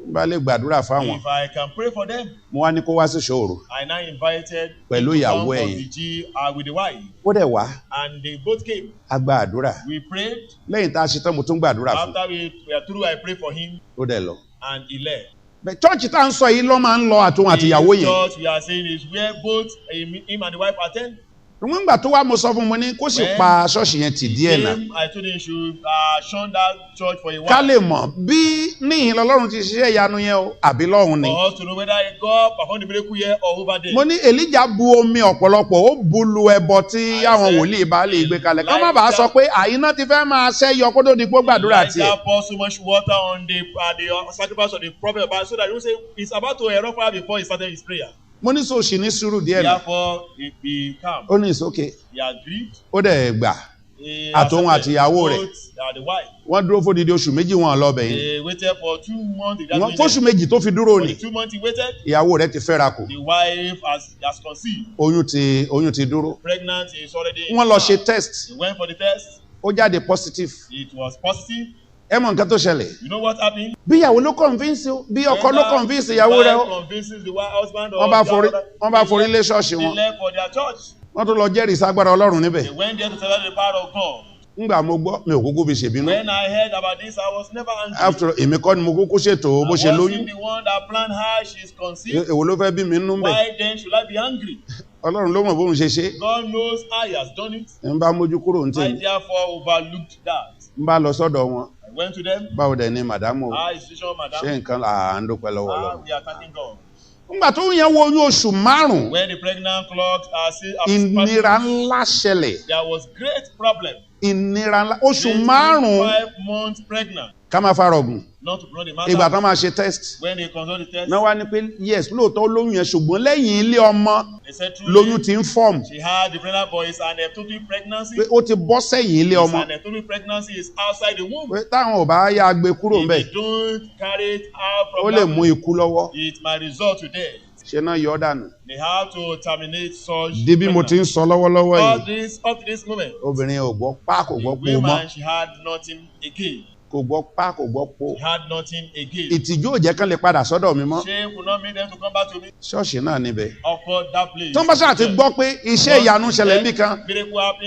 Bá lè gbàdúrà fáwọn. If I can pray for them. Mo wá ní kó wá sí ṣòro. I now invited. Pẹ̀lú ìyàwó ẹ̀yìn. With the wife. Ó dẹ̀ wá. And they both came. A gba àdúrà. We prayed. Lẹ́yìn tá a ṣe tán mo tún gbàdúrà fún. After we are through, I prayed for him. Ó dẹ̀ lọ. And he left. Church tá ń sọ yìí ló máa ń lọ àtòun àtìyàwó yẹn. The church we are saying is where both him and the wife attend. Nígbà tó wá mo sọ fún mo ní kó sì pa ṣọ́ọ̀ṣì yẹn tì díẹ̀ náà. I told him he should shun that church for a while. Ká lè mọ̀ bí níhìn lọ́lọ́run ti ṣiṣẹ́ ìyanu yẹn o àbí lọ́hùn ni. For us to know whether God perform the miracle here or over there. Mo ní Èlíjà bu omi ọ̀pọ̀lọpọ̀ ó bu lu ẹbọ tí àwọn wòlíì bá lè gbé kalẹ̀. Ká má bàa sọ pé àyíná ti fẹ́ máa ṣẹ́yọ kó tó di pé gbàdúrà tiẹ̀. Elijah pour so much water on the sacrifice of the prophet so that he will say he's about to erupt fire before he started his prayer. Mo ní sọ ṣì ní sùúrù díẹ̀ náà. Therefore he calm. Ó ní it's okay. He agreed. Ó dẹ̀ gbà. Àtòun àtìyàwó rẹ̀. Wọ́n dúró fódìdí oṣù méjì wọn lọ́bẹ̀ yìí. They waited for 2 months. Wọ́n fóṣù méjì tó fi dúró ni. For the 2 months he waited. Ìyàwó rẹ̀ ti fẹ́ra kù. The wife has conceived. Oyún ti dúró. Pregnant is already. Wọ́n lọ ṣe test. He went for the test. Ó jáde positive. It was positive. Ẹ mọ̀ nǹkan tó ṣẹlẹ̀. You know what happened? Bí ìyàwó ló convince o, bí ọkọ ló convince ìyàwó rẹ̀ o. Wọ́n bá forí lé ṣọ́ọ̀ṣì wọn. They left for their church. Wọ́n tún lọ jẹ́rìí sagbára Ọlọ́run níbẹ̀. They went there to celebrate the power of God. Ngbà mo gbọ́ mi ò kúkú fi ṣèbínú. When I heard about this, I was never angry. After èmi kọ́ ni mo kúkú ṣètò bó ṣe lóyún. I wasn't the one that planned how she is conceived. Èwo ló fẹ́ bí mi nínú bẹ̀? Why then should I be angry? Ọlọ́run ló mọ̀ bóun ṣe ṣe. God knows how he has done it. N bá mójú kúrò ní I tèmi. therefore overlooked that. N bá lọ sọ́dọ̀ wọn. I went to them. Báwo dẹ̀ ni màdámù o? Madam. Ṣé nǹkan à ń dúpẹ́ lọ́wọ́ Ọlọ́run? We are thanking God. Ngbà tó yẹn wo oyún oṣù márùn-ún. When the pregnant clock ìnira ńlá ṣẹlẹ̀. There was great problem. Ìnira ńlá oṣù márùn-ún. 5 months pregnant. Ká máa farọ̀gùn. Not to run the matter. Ìgbà tó máa ṣe test. When they consult the test. Náà wá ní pé yes lóòótọ́ lóyún yẹn ṣùgbọ́n lẹ́yìn ilé ọmọ lóyún ti ń form. She had the pregnant boy is an ectopic pregnancy. Pé ó ti bọ́ sẹ́yìn ilé ọmọ. An ectopic pregnancy is outside the womb. Pé táwọn ò bá yá gbé kúrò ńbẹ̀. If they don't carry it out from ó lè mú ikú lọ́wọ́. It might result to death. Ṣé náà yọ ọ́ dànù? They have to terminate such. Di bí mo ti ń sọ lọ́wọ́lọ́wọ́ yìí. Up to this moment. Obìnrin ò gbọ́ pá kò gbọ́ po mọ́. The woman she had nothing again. Kò gbọ́ pá kò gbọ́ po. She had nothing again. Ìtìjú ò jẹ́ kán lè padà sọ́dọ̀ mi mọ́. Shame will not make them to come back to me. Ṣọ́ọ̀ṣì náà níbẹ̀. Of that place. Tó ń bá ṣáà ti gbọ́ pé iṣẹ́ ìyanu ṣẹlẹ̀ níbí kan,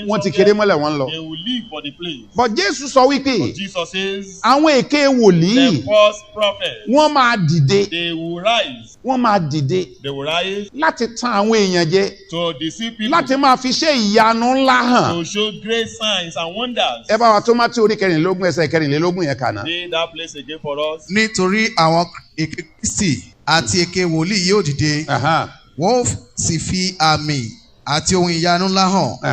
wọ́n ti kéré mọ́lẹ̀ wọ́n lọ. They will leave for the place. But Jésù sọ wípé But Jesus says, àwọn èké wòlíì the false prophets, wọ́n máa dìde. They will rise. Wọ́n máa dìde. They will rise. Láti tan àwọn èèyàn jẹ. To deceive people. Láti máa fi iṣẹ́ ìyanu ńlá hàn. To show great signs and wonders. Ẹ bá wa tó Mátíù orí kẹrìnlélógún ẹsẹ̀ kẹrìnlélógún yẹn kà náà. That place again for us. Nítorí àwọn èké Kristi àti èké wòlíì yóò dìde. Wọ́n ó sì fi àmì àti ohun ìyanu ńlá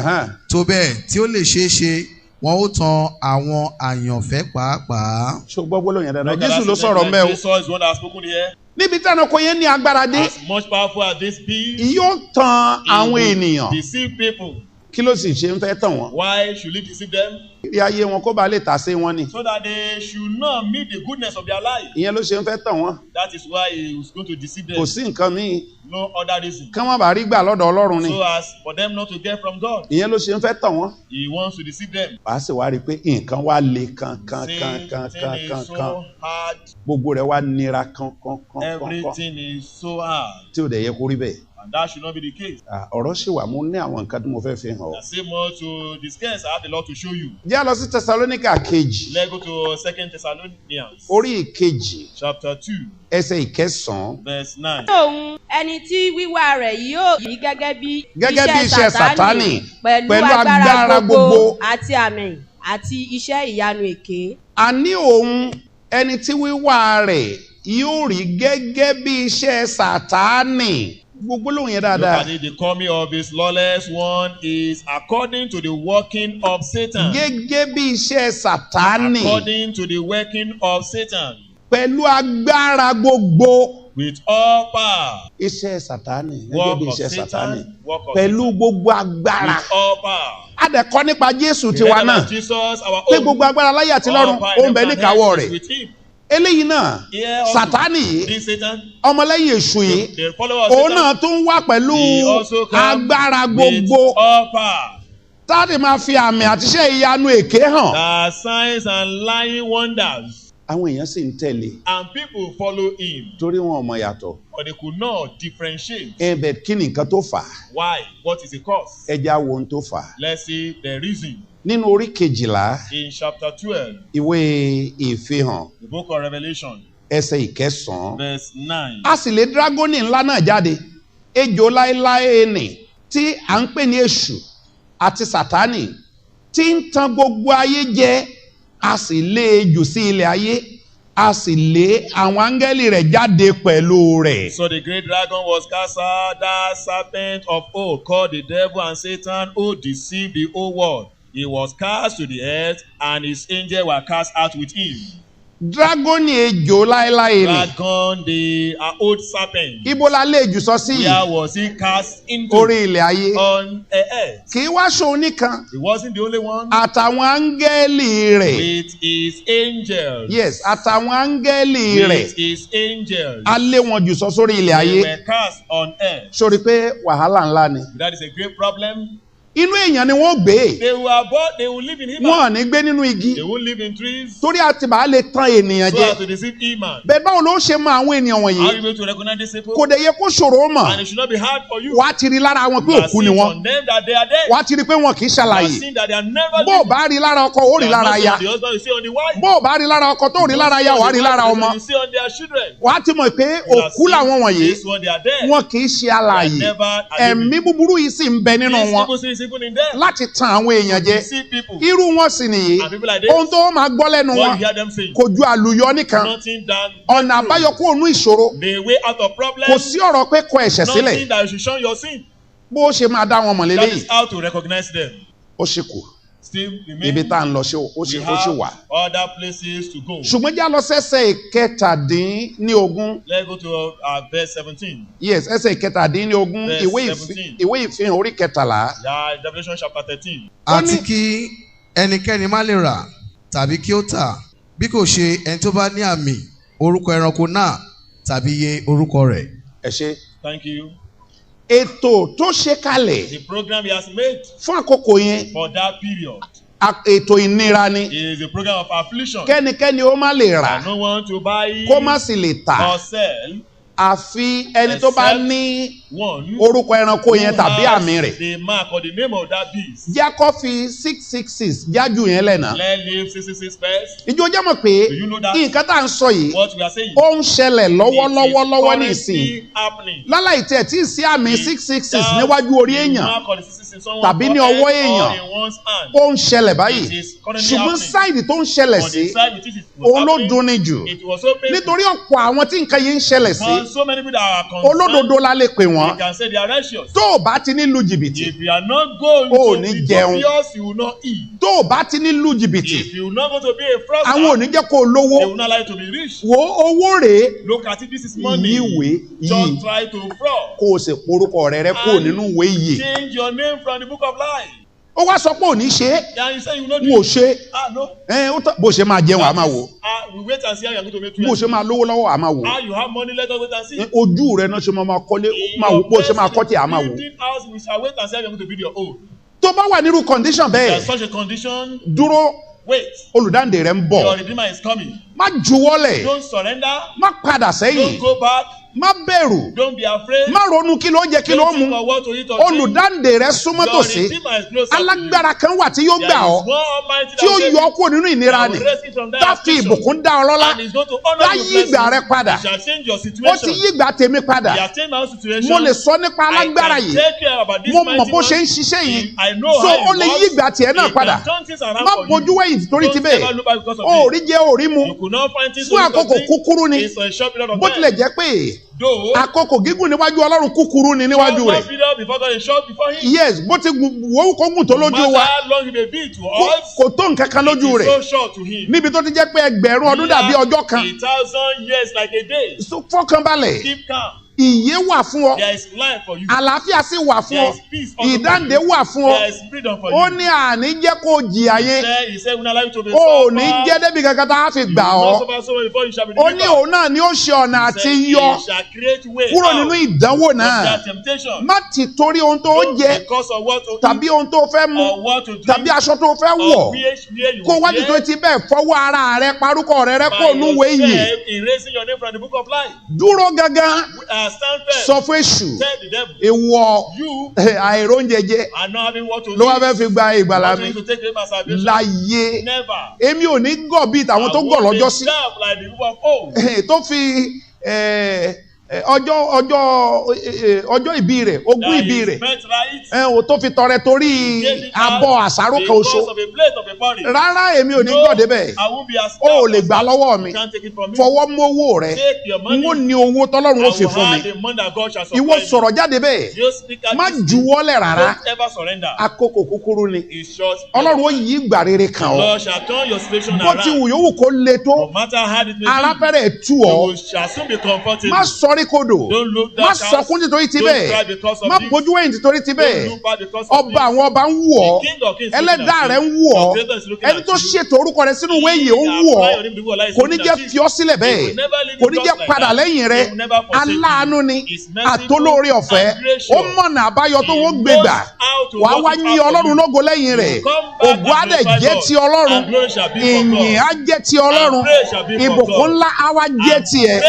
hàn. Tó bẹ́ẹ̀ tí ó lè ṣeé ṣe wọ́n ó tan àwọn àyànfẹ́ pàápàá. Ṣé o gbọ́ gbólóhùn yẹn dáadáa? Jésù ló sọ̀rọ̀ mẹ́ o. Jesus is one that has spoken here. Níbi tí ẹranko yẹn ní agbára dé. As much powerful as this be. Yóò tan àwọn ènìyàn. Deceive people. Kí ló sì ṣe ń fẹ́ tàn wọ́n? Why should he deceive them? Ìrì ayé wọn kó ba lè tà sí wọn ni. So that they should not meet the goodness of their life. Ìyẹn ló ṣe ń fẹ́ tàn wọ́n. That is why he was going to deceive them. Kò sí nǹkan míì. No other reason. Kí wọ́n bá rí gbà lọ́dọ̀ Ọlọ́run ni. So as for them not to get from God. Ìyẹn ló ṣe ń fẹ́ tàn wọ́n. He wants to deceive them. Wàá sì wá rí i pé nǹkan wá le kankan. Gbogbo rẹ̀ wá nira kankan. Everything is so hard. Tí ò dẹ̀ yẹ kó rí bẹ́ẹ̀. And that should not be the case. Ọ̀rọ̀ ṣì wà mo ní àwọn nǹkan tí mo fẹ́ fi hàn ọ́. There's still more to discuss. I have a lot to show you. Jẹ́ lọ sí Tẹsalóníkà kejì. Let's go to 2 Thessalonians. Orí ìkejì. Chapter 2. Ẹsẹ̀ ìkẹsàn-án. Verse 9. Òun ẹni tí wíwá rẹ̀ yóò rí gẹ́gẹ́ bí iṣẹ́ Sátánì pẹ̀lú agbára gbogbo àti àmì àti iṣẹ́ ìyanu èké. Àní òun ẹni tí wíwá rẹ̀ yóò rí gẹ́gẹ́ bí iṣẹ́ Sátánì. Gbogbo lóhùn yẹn dáadáa. Look at it, the coming of his lawless one is according to the working of Satan. Gẹ́gẹ́ bí iṣẹ́ Sátánì. According to the working of Satan. Pẹ̀lú agbára gbogbo. With all power. Iṣẹ́ Sátánì. Gẹ́gẹ́ bí iṣẹ́ Sátánì. Pẹ̀lú gbogbo agbára. With all power. A dẹ̀ kọ́ nípa Jésù tiwa náà. Jesus, our pé gbogbo agbára láyé àti lọ́run ó ń bẹ níkàáwọ́ rẹ̀. eléyìí náà Here also, Sátánì yìí this Satan, ọmọlẹ́yìn èṣù yìí the follower of òun náà Satan, tún wá pẹ̀lú he also comes agbára with gbogbo all power. táàdì máa fi àmì àtiṣe ìyanu èké hàn. There are signs and lying wonders, àwọn èèyàn sì ń tẹ̀lé and people follow him, torí wọn ò mọ yàtọ̀. but they could not differentiate. ẹbẹ̀ kí ni nǹkan tó fà á? Why? What is the cause? ẹja wo ohun tó fà á. Let's see the reason. nínú orí kejìlá In chapter 12, ìwé ìfihàn the book of Revelation, ẹsẹ̀ ìkẹsàn-án. verse 9. a sì lé dragoni ńlá náà jáde ejò láéláé nì tí à ń pè ní èṣù àti Sátánì tí ń tan gbogbo ayé jẹ, a sì lé e jù sí ilẹ̀ ayé, a sì lé àwọn áńgẹ́lì rẹ̀ jáde pẹ̀lú rẹ̀. So the great dragon was cast out, that serpent of old, called the devil and Satan, who deceived the whole world. He was cast to the earth, and his angels were cast out with him. dragoni ejò láéláé nì. Dragon, the old serpent. ibo la lé jù sọ sí Where yìí? was he cast into? orí ilẹ̀ ayé. On earth. kì í wá ṣòun nìkan He wasn't the only one. àtàwọn áńgẹ́lì rẹ̀. With his angels. yes àtàwọn áńgẹ́lì rẹ̀. With his angels. a lé wọn jù sọ sórí ilẹ̀ They ayé. were cast on earth. sórí pé wàhálà ńlá ni. That is a great problem. inú èèyàn ni wọ́n gbé. They were born, they will live in human. wọn ò ní gbé nínú igi. They won't live in trees. torí àti bàá lè tan ènìyàn So jẹ. as to deceive human. bẹ́ẹ̀ báwo ló ṣe mọ àwọn ènìyàn How are you wọ̀nyí? able to recognize these people? kò dẹ̀ yẹ kó ṣòro ó And mọ̀. it should not be hard for you. wàá ti rí lára wọn pé You are òkú ni seeing wọn. from them that they are dead. wàá ti rí pé wọn kì í You are ṣàlàyé. seeing that they are never bó o living. bá rí lára ọkọ ó rí You are lára not aya. seeing the husband, you see on the wife. bó o bá rí lára ọkọ tó rí lára aya wàá rí lára ọmọ. You see on their children. wàá ti mọ̀ pé You are òkú làwọn seeing wọ̀nyí. this one, they are dead. wọn kì í ṣe alààyè. ẹ̀mí búburú yìí sì ń bẹ nínú These wọn people see even in them. láti tan àwọn èèyàn jẹ. See people. irú wọn sì nìyí. And people like this. ohun tó máa gbọ́ lẹ́nu What wọn you hear them saying. kò ju àlùyọ nìkan. Nothing than ọ̀nà àbáyọ kúrò nínú ìṣòro. the way out of problem. kò sí ọ̀rọ̀ pé kọ ẹ̀ṣẹ̀ Nothing sílẹ̀. that you should shun your sin. bó o ṣe máa dá wọn mọ̀ That lélẹ́yìí. is how to recognize them. ó ṣì kù Still ibi remain. tá à ń lọ ṣe ó We ṣì have wà. other places to go. ṣùgbọ́n já lọ sẹ́sẹ̀ ìkẹtàdínlógún. Let's go to verse 17. yes ẹsẹ̀ ìkẹtàdínlógún Verse ìwé 17. ìfihàn orí kẹtàlá. Yeah, Revelation chapter 13. àti kí ẹnikẹ́ni má lè rà tàbí kí ó tà bí kò ṣe ẹni tó bá ní àmì orúkọ ẹranko náà tàbí iye orúkọ rẹ̀. ẹ ṣe. Thank you. ètò tó ṣe kalẹ̀ The program he has made fún àkókò yẹn for that period ètò ìnira ni. is a program of affliction. kẹ́nikẹ́ni ó má lè rà And no one to buy kó má sì lè tà or sell àfi ẹni tó bá except ní one orúkọ ẹranko yẹn who tàbí has àmì rẹ̀. the mark or the name of that beast. jákọ́ fi 666 jájú yẹn lẹ́nà. Let live 666 first. ìjọ jẹ́ mọ̀ pé Do you know that? nǹkan tá à ń sọ yìí What we are saying. ó ń ṣẹlẹ̀ lọ́wọ́lọ́wọ́ ní It is ìsìn. currently happening. láláì tí ẹ̀ tí ì sí àmì 666 Without níwájú orí the èèyàn mark or the 666 in someone's tàbí ní forehead ọwọ́ or èèyàn. in one's hand. ó ń ṣẹlẹ̀ báyìí It is currently ṣùgbọ́n happening. sáìdì tó ń ṣẹlẹ̀ On sí the side with it was òun ló happening, dunni jù it was so painful. nítorí ọ̀pọ̀ àwọn tí nǹkan yìí ń ṣẹlẹ̀ sí For so many people that are concerned, olódodo la lè pè wọ́n we can say they are righteous. tó o bá ti ní lu jìbìtì If you are not going O to ní be jẹun. copious, you will not eat. tó o bá ti ní lu jìbìtì If you are not going to be a fraudster, àwọn ò ní jẹ́ kó o lówó they will not like to be rich. wo owó rèé Look at it, this is money. yíwèé yìí Just try to fraud. kó o sì porúkọ rẹ kó nínú ìwé yìí Change your name from the book of life. ó wá sọ pé ò ní ṣe é Then you say you will not n do ò it. ṣe No. bó ṣe máa jẹun àá máa wò We wait and see how you are going to make bó ṣe máa lówó lọ́wọ́ àá máa wò How you have money, let us wait and see. ojú rẹ náà ṣe máa kọ́lé máa wò bó ṣe máa kọ́ tí àá máa wò. Building house, we shall wait and see how you are going to build your own. tó bá wà nírú condition There's bẹ́ẹ̀ such a condition. dúró Wait. olùdáǹdè rẹ ń bọ̀ Your redeemer is coming. má juwọ́lẹ̀ Don't surrender. má padà sẹ́yìn Don't go back. má bẹ̀rù Don't be afraid. má ronú kí ló jẹ kí ló Don't think mu of what to eat or drink. olùdáǹdè rẹ súnmọ́ Your tòsí redeemer is closer to you. alágbára kan wà tí yóò There gbà is ọ́ one Almighty tí ó that will yọ ọ́ kúrò nínú ìnira that nì will rescue you from that tá fi affliction. ìbùkún dá ọ lọ́lá And he's going to honor tá your yí ìgbà rẹ blessing. padà He shall change your ó ti situation. yí ìgbà tèmi padà He has changed my own situation. mo lè sọ nípa alágbára I can yìí take care about this mo mọ̀ mighty bó ṣe ń man. ṣiṣẹ́ yìí I know so how ó lè yí ìgbà tiẹ̀ náà He padà can turn things around má for bójú you. wẹ̀yìn torí ti Don't bẹ́ẹ̀ ever look back because of ó this. rí jẹ ó rí mu You could not find things fún àkókò kúkúrú ni It's for a short period of bó time. tilẹ̀ jẹ́ pé Though, àkókò gígùn níwájú ọlọ́run kúkúrú ni níwájú short rẹ̀ period before God is short before him. yes bó ti wọ́n kó gùn tó No lójú matter wa how long it may be to kò- us, kò tó nǹkan kan lójú it is rẹ̀ so short to him. níbi tó ti jẹ́ pé ẹgbẹ̀rún ọdún dàbí ọjọ́ kan 1,000 years like a day. So, fọkànbalẹ̀ Keep calm. ìyè wà fún ọ. There is life for you. Àlàáfíà sì wà fún There ọ. is peace also for Ìdáǹdè you. wà fún ọ. There is freedom for Ó you. ní àní jẹ́ kó jìyà yẹn. He said, we not allow you to be Ó suffer. ní jẹ́ débi kankan tá a fi gbà You ọ́. must suffer so before you shall be Ó ní delivered. òun náà ni ó ṣe ọ̀nà He àti said, yọ he shall create way kúrò out nínú ìdánwò of náà. that temptation. Má ti torí ohun tó Not jẹ because of what to tàbí eat ohun tó fẹ́ mu or what to drink tàbí aṣọ tó fẹ́ or wọ̀ where you kó will wájú tó wear ti bẹ́ẹ̀ fọwọ́ ara rẹ parúkọ rẹ by kó núwé yìí. yourself, erasing your name from the book of life. Dúró gangan Stand firm. sọ fún èṣù Tell the devil, ìwọ you àìróúnjẹ jẹ are not having what to ló wá fẹ́ eat. fi gba ìgbàlà Want mi you to take away my salvation. láyé. Never. Èmi ò ní gọ̀ bíi tàwọn tó gọ̀ lọ́jọ́ sí Like the people of old. tó fi ọjọ́ ìbí rẹ̀ ogún ìbí rẹ̀ tó fi tọrẹ torí abọ́ àsáró kan oṣù. Rárá èmi ò ní gọ̀ débẹ̀. O ò lè gbà lọ́wọ́ mi. Fọwọ́ mú owó rẹ̀. N ó ní owó tọ́lọ́run ó fi fún mi. Ìwọ sọ̀rọ̀ jáde bẹ́ẹ̀. Má juwọ́lẹ̀ rárá. Àkókò kúkúrú ni. Ọlọ́run ó yí ìgbà rere kàn ọ́. Bó ti wù yówù kó le tó. Ara fẹ́rẹ̀ tú ọ. Má sọrí kodò. Má sọkún nítorí ti bẹ́ẹ̀. Má bójú ẹ̀yìn nítorí ti bẹ́ẹ̀. Ọba àwọn ọba ń wù ọ́. Ẹlẹ́dàá rẹ̀ ń wù ọ́. Ẹni tó ṣètò orúkọ rẹ̀ sínú ìwé yìí ó ń wù ọ́. Kò ní jẹ́ fi ọ́ sílẹ̀ bẹ́ẹ̀. Kò ní jẹ́ padà lẹ́yìn rẹ̀. Aláàánú ni àtolóore ọ̀fẹ́. Ó mọ̀nà àbáyọ tó wọ́n gbé gbà. Wàá wá yín Ọlọ́run lógo lẹ́yìn rẹ̀. Ògo á dẹ̀ jẹ́ ti Ọlọ́run. Ìyìn á jẹ́ ti Ọlọ́run. Ìbùkún ńlá á wá jẹ́ tiẹ̀.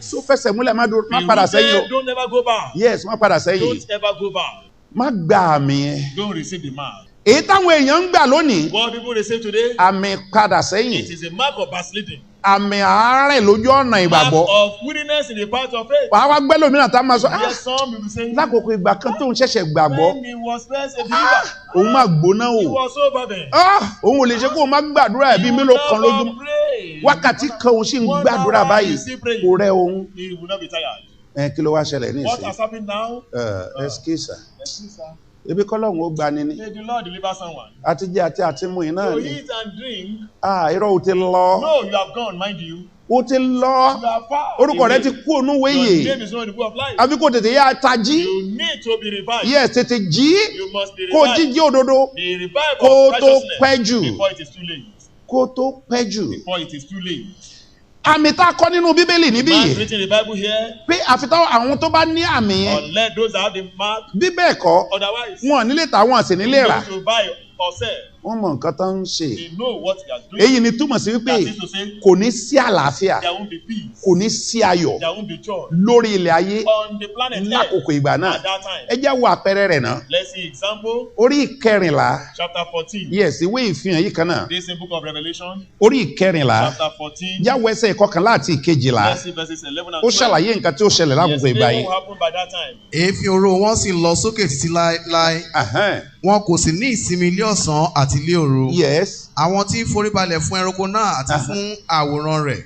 So fẹsẹ̀ múlẹ̀ má padà sẹ́yìn o. Don't never go back. Yes, má padà sẹ́yìn. Don't ever go back. Má gba àmì yẹn. Don't receive the mark. Èyí táwọn èèyàn ń gbà lónìí. What people receive today, Àmì padà sẹ́yìn. it is a mark of backsliding. Àmì àárẹ̀ lójú ọ̀nà Mark ìgbàgbọ́. of weakness in the path of faith. Wàá wá gbẹ́ lómìnira tá a máa sọ. Yes, some will be saying, Lákòókò ìgbà kan tóun ṣẹ̀ṣẹ̀ gbàgbọ́. when he was first a believer, Òun máa gbóná he o. was so fervent. Òun ò lè ṣe kó o má gbàdúrà ẹ̀bí mélòó kan lójúmọ́. Wákàtí kan òun sì ń gbàdúrà báyìí. Kò rẹ òun. He will not be tired. Kí ló wá ṣẹlẹ̀ ní What ìsìn? has happened now? Ẹskísà. Excuse, sir. Ebi kọ́lọ́hún ó gbani ni. May the Lord deliver someone. Àti jẹ àti mú iná To ni. eat and drink. Irọ́ o ti lọ. No, you have gone, mind you. O ti lọ. You are far. Orúkọ rẹ away. ti kú ònú Your wéyè. name is not in the book of life. Àbí kò tètè yá tají. You need to be revived. Yes, tètè jí. You must be Kó revived. jíjí òdodo. Be revived Kó of tó righteousness pẹ́ jù. before it is too late. Kó tó pẹ́ jù. Before it is too late. Àmì tá a kọ́ nínú Bíbélì níbí Mark yìí. written in the Bible here. Pé àfitá àwọn tó bá ní àmì yẹn. Unless those that have the mark, Bí bẹ́ẹ̀ kọ́, otherwise, wọn nílé tà wọn sì nílé rà. to buy or sell. Wọ́n mọ nǹkan tó ń ṣe. They know what they are doing. Èyí ni túmọ̀ sí wípé That is to say, kò ní sí àlàáfíà, there won't be peace. kò ní sí ayọ̀ There won't be joy. lórí ilẹ̀ ayé On the planet Earth lákòókò ìgbà náà. at that time. Ẹ jẹ́ wo àpẹẹrẹ rẹ̀ náà. Let's see example. Orí ìkẹrìnlá. Chapter 14. Yes, ìwé ìfihàn yìí kan náà. This in book of Revelation. Orí ìkẹrìnlá. Chapter 14. Jáwọ́ ẹsẹ̀ ìkọkànlá àti ìkejìlá. Let's see verses 11 and Ó 12. ṣàlàyé nǹkan tí ó ṣẹlẹ̀ lákòókò Yes, ìgbà they yìí. will happen by that time. èéfín oró wọn sì lọ sókè títí láéláé. Wọn kò sì ní ìsinmi ilé ọ̀sán àti ilé òru. Yes. Àwọn tí ń foríbalẹ̀ fún ẹranko náà àti fún àwòrán rẹ̀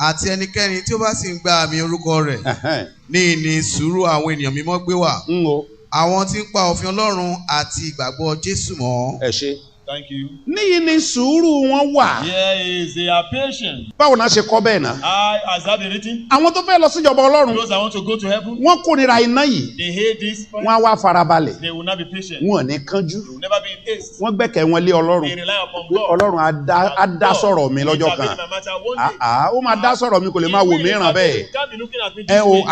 àti ẹnikẹ́ni tí ó bá sì ń gba àmì orúkọ rẹ̀ ní ìní sùúrù àwọn ènìyàn mímọ́ gbé wà. Àwọn tí ń pa òfin Ọlọ́run àti ìgbàgbọ́ Jésù mọ́. Ẹ ṣé. Thank you. Níyì ni sùúrù wọn wà. Here is they are patient. Báwo náà ṣe kọ́ bẹ́ẹ̀ náà? Has that been written? Àwọn tó fẹ́ lọ síjọba Ọlọ́run. Those that want to go to heaven. Wọ́n kórìíra iná yìí. They hate this. Wọ́n á wá farabalẹ̀. They will not be patient. Wọ́n ò ní kánjú. They will never be in haste. Wọ́n gbẹ́kẹ̀ wọn lé Ọlọ́run. They rely upon Pé God. Ọlọ́run á dá sọ̀rọ̀ mi lọ́jọ́ kan. Ó máa dá sọ̀rọ̀ mi kò lè máa wò mí ràn bẹ́ẹ̀.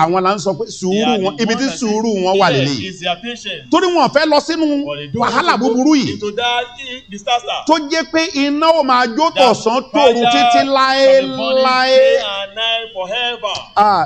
Àwọn là ń sọ pé sùúrù wọn ibi tí sùúrù wọn wà lélẹ́yìí. Torí wọn fẹ́ lọ sínú wàhálà búburú yìí. Tó jẹ́ pé iná ò máa jó tọ̀sán tòru títí láéláé.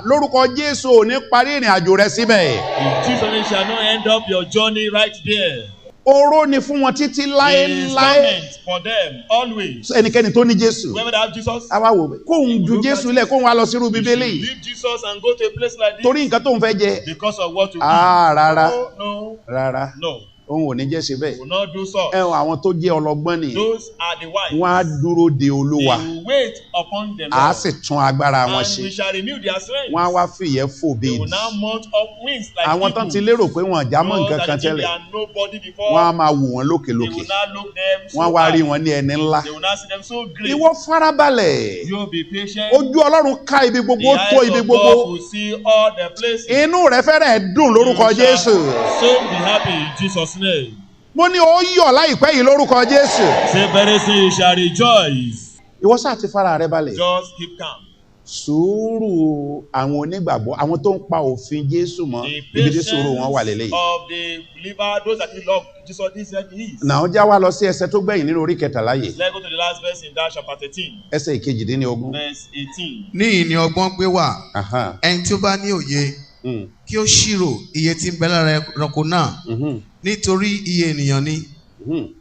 Lórúkọ Jésù ò ní parí ìrìn àjò rẹ síbẹ̀. Jesus shall not end up your journey right there. Oró ni fún wọn títí láéláé. It is torment for them always. Ẹnikẹ́ni tó ní Jésù. Whoever that have Jesus. Àwa wò pé kóun ju Jésù lẹ̀ kóun wá lọ sírú Bíbélì yìí. Leave Jesus and go to a place like this. Torí nǹkan tóun fẹ́ jẹ. Because of what to eat. Rárá. No. Rárá. No. òun ò ní jẹ́ ṣe bẹ́ẹ̀. will not do so. Àwọn tó jẹ́ ọlọ́gbọ́n nìyẹn. Those are the wise. Wọ́n á dúró de Olúwa. They will wait upon the Lord. À á sì tún agbára wọn And ṣe. we shall renew their strength. Wọ́n á wá fìyẹ́ fò They bíi will now mount up wings like àwọn tán ti lérò pé wọn já mọ́ nǹkan kan tẹ́lẹ̀. They are nobody before. Wọ́n á máa wò wọ́n They lókèlókè. will now look them so Wọ́n á wá rí high. wọn ní ẹni ńlá. They will now see them so great. Ìwọ farabalẹ̀. You will be patient. Ojú Ọlọ́run ká ibi gbogbo, ó The tó eyes ibi of gbogbo. God will see all the places. Inú rẹ fẹ́rẹ̀ dùn lórúkọ You shall Jésù. so be happy in Jesus' name. Mo ní ó yọ̀ láìpẹ́ yìí lórúkọ Jésù. Say very soon you shall rejoice. Ìwọ sáà ti fara rẹ balẹ̀. Just keep calm. Sùúrù àwọn onígbàgbọ́, àwọn tó ń pa òfin Jésù mọ́, The ibi tí sùúrù wọn wà lélẹ́yìí. of the believer, those that really love Jesus, this is. Nàá já wa lọ sí ẹsẹ̀ tó gbẹ̀yìn nínú orí kẹtàlá yìí. Let's go to the last verse in that chapter 13. Ẹsẹ̀ ìkejìdínlógún. Verse 18. níyìn ni ọgbọ́n gbé wà. Aha. Ẹni tí ó bá ní òye kí ó ṣírò iye tí ń bẹ lára ẹranko náà nítorí iye ènìyàn ni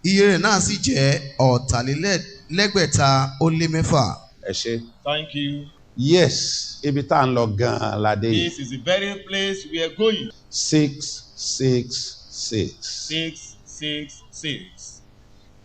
iye rẹ̀ náà sì jẹ́ 6,600. Ẹ ṣé. Thank you. Yes, ibi tá à ń lọ gan-an ládé yìí. This is the very place we are going. 666. 666.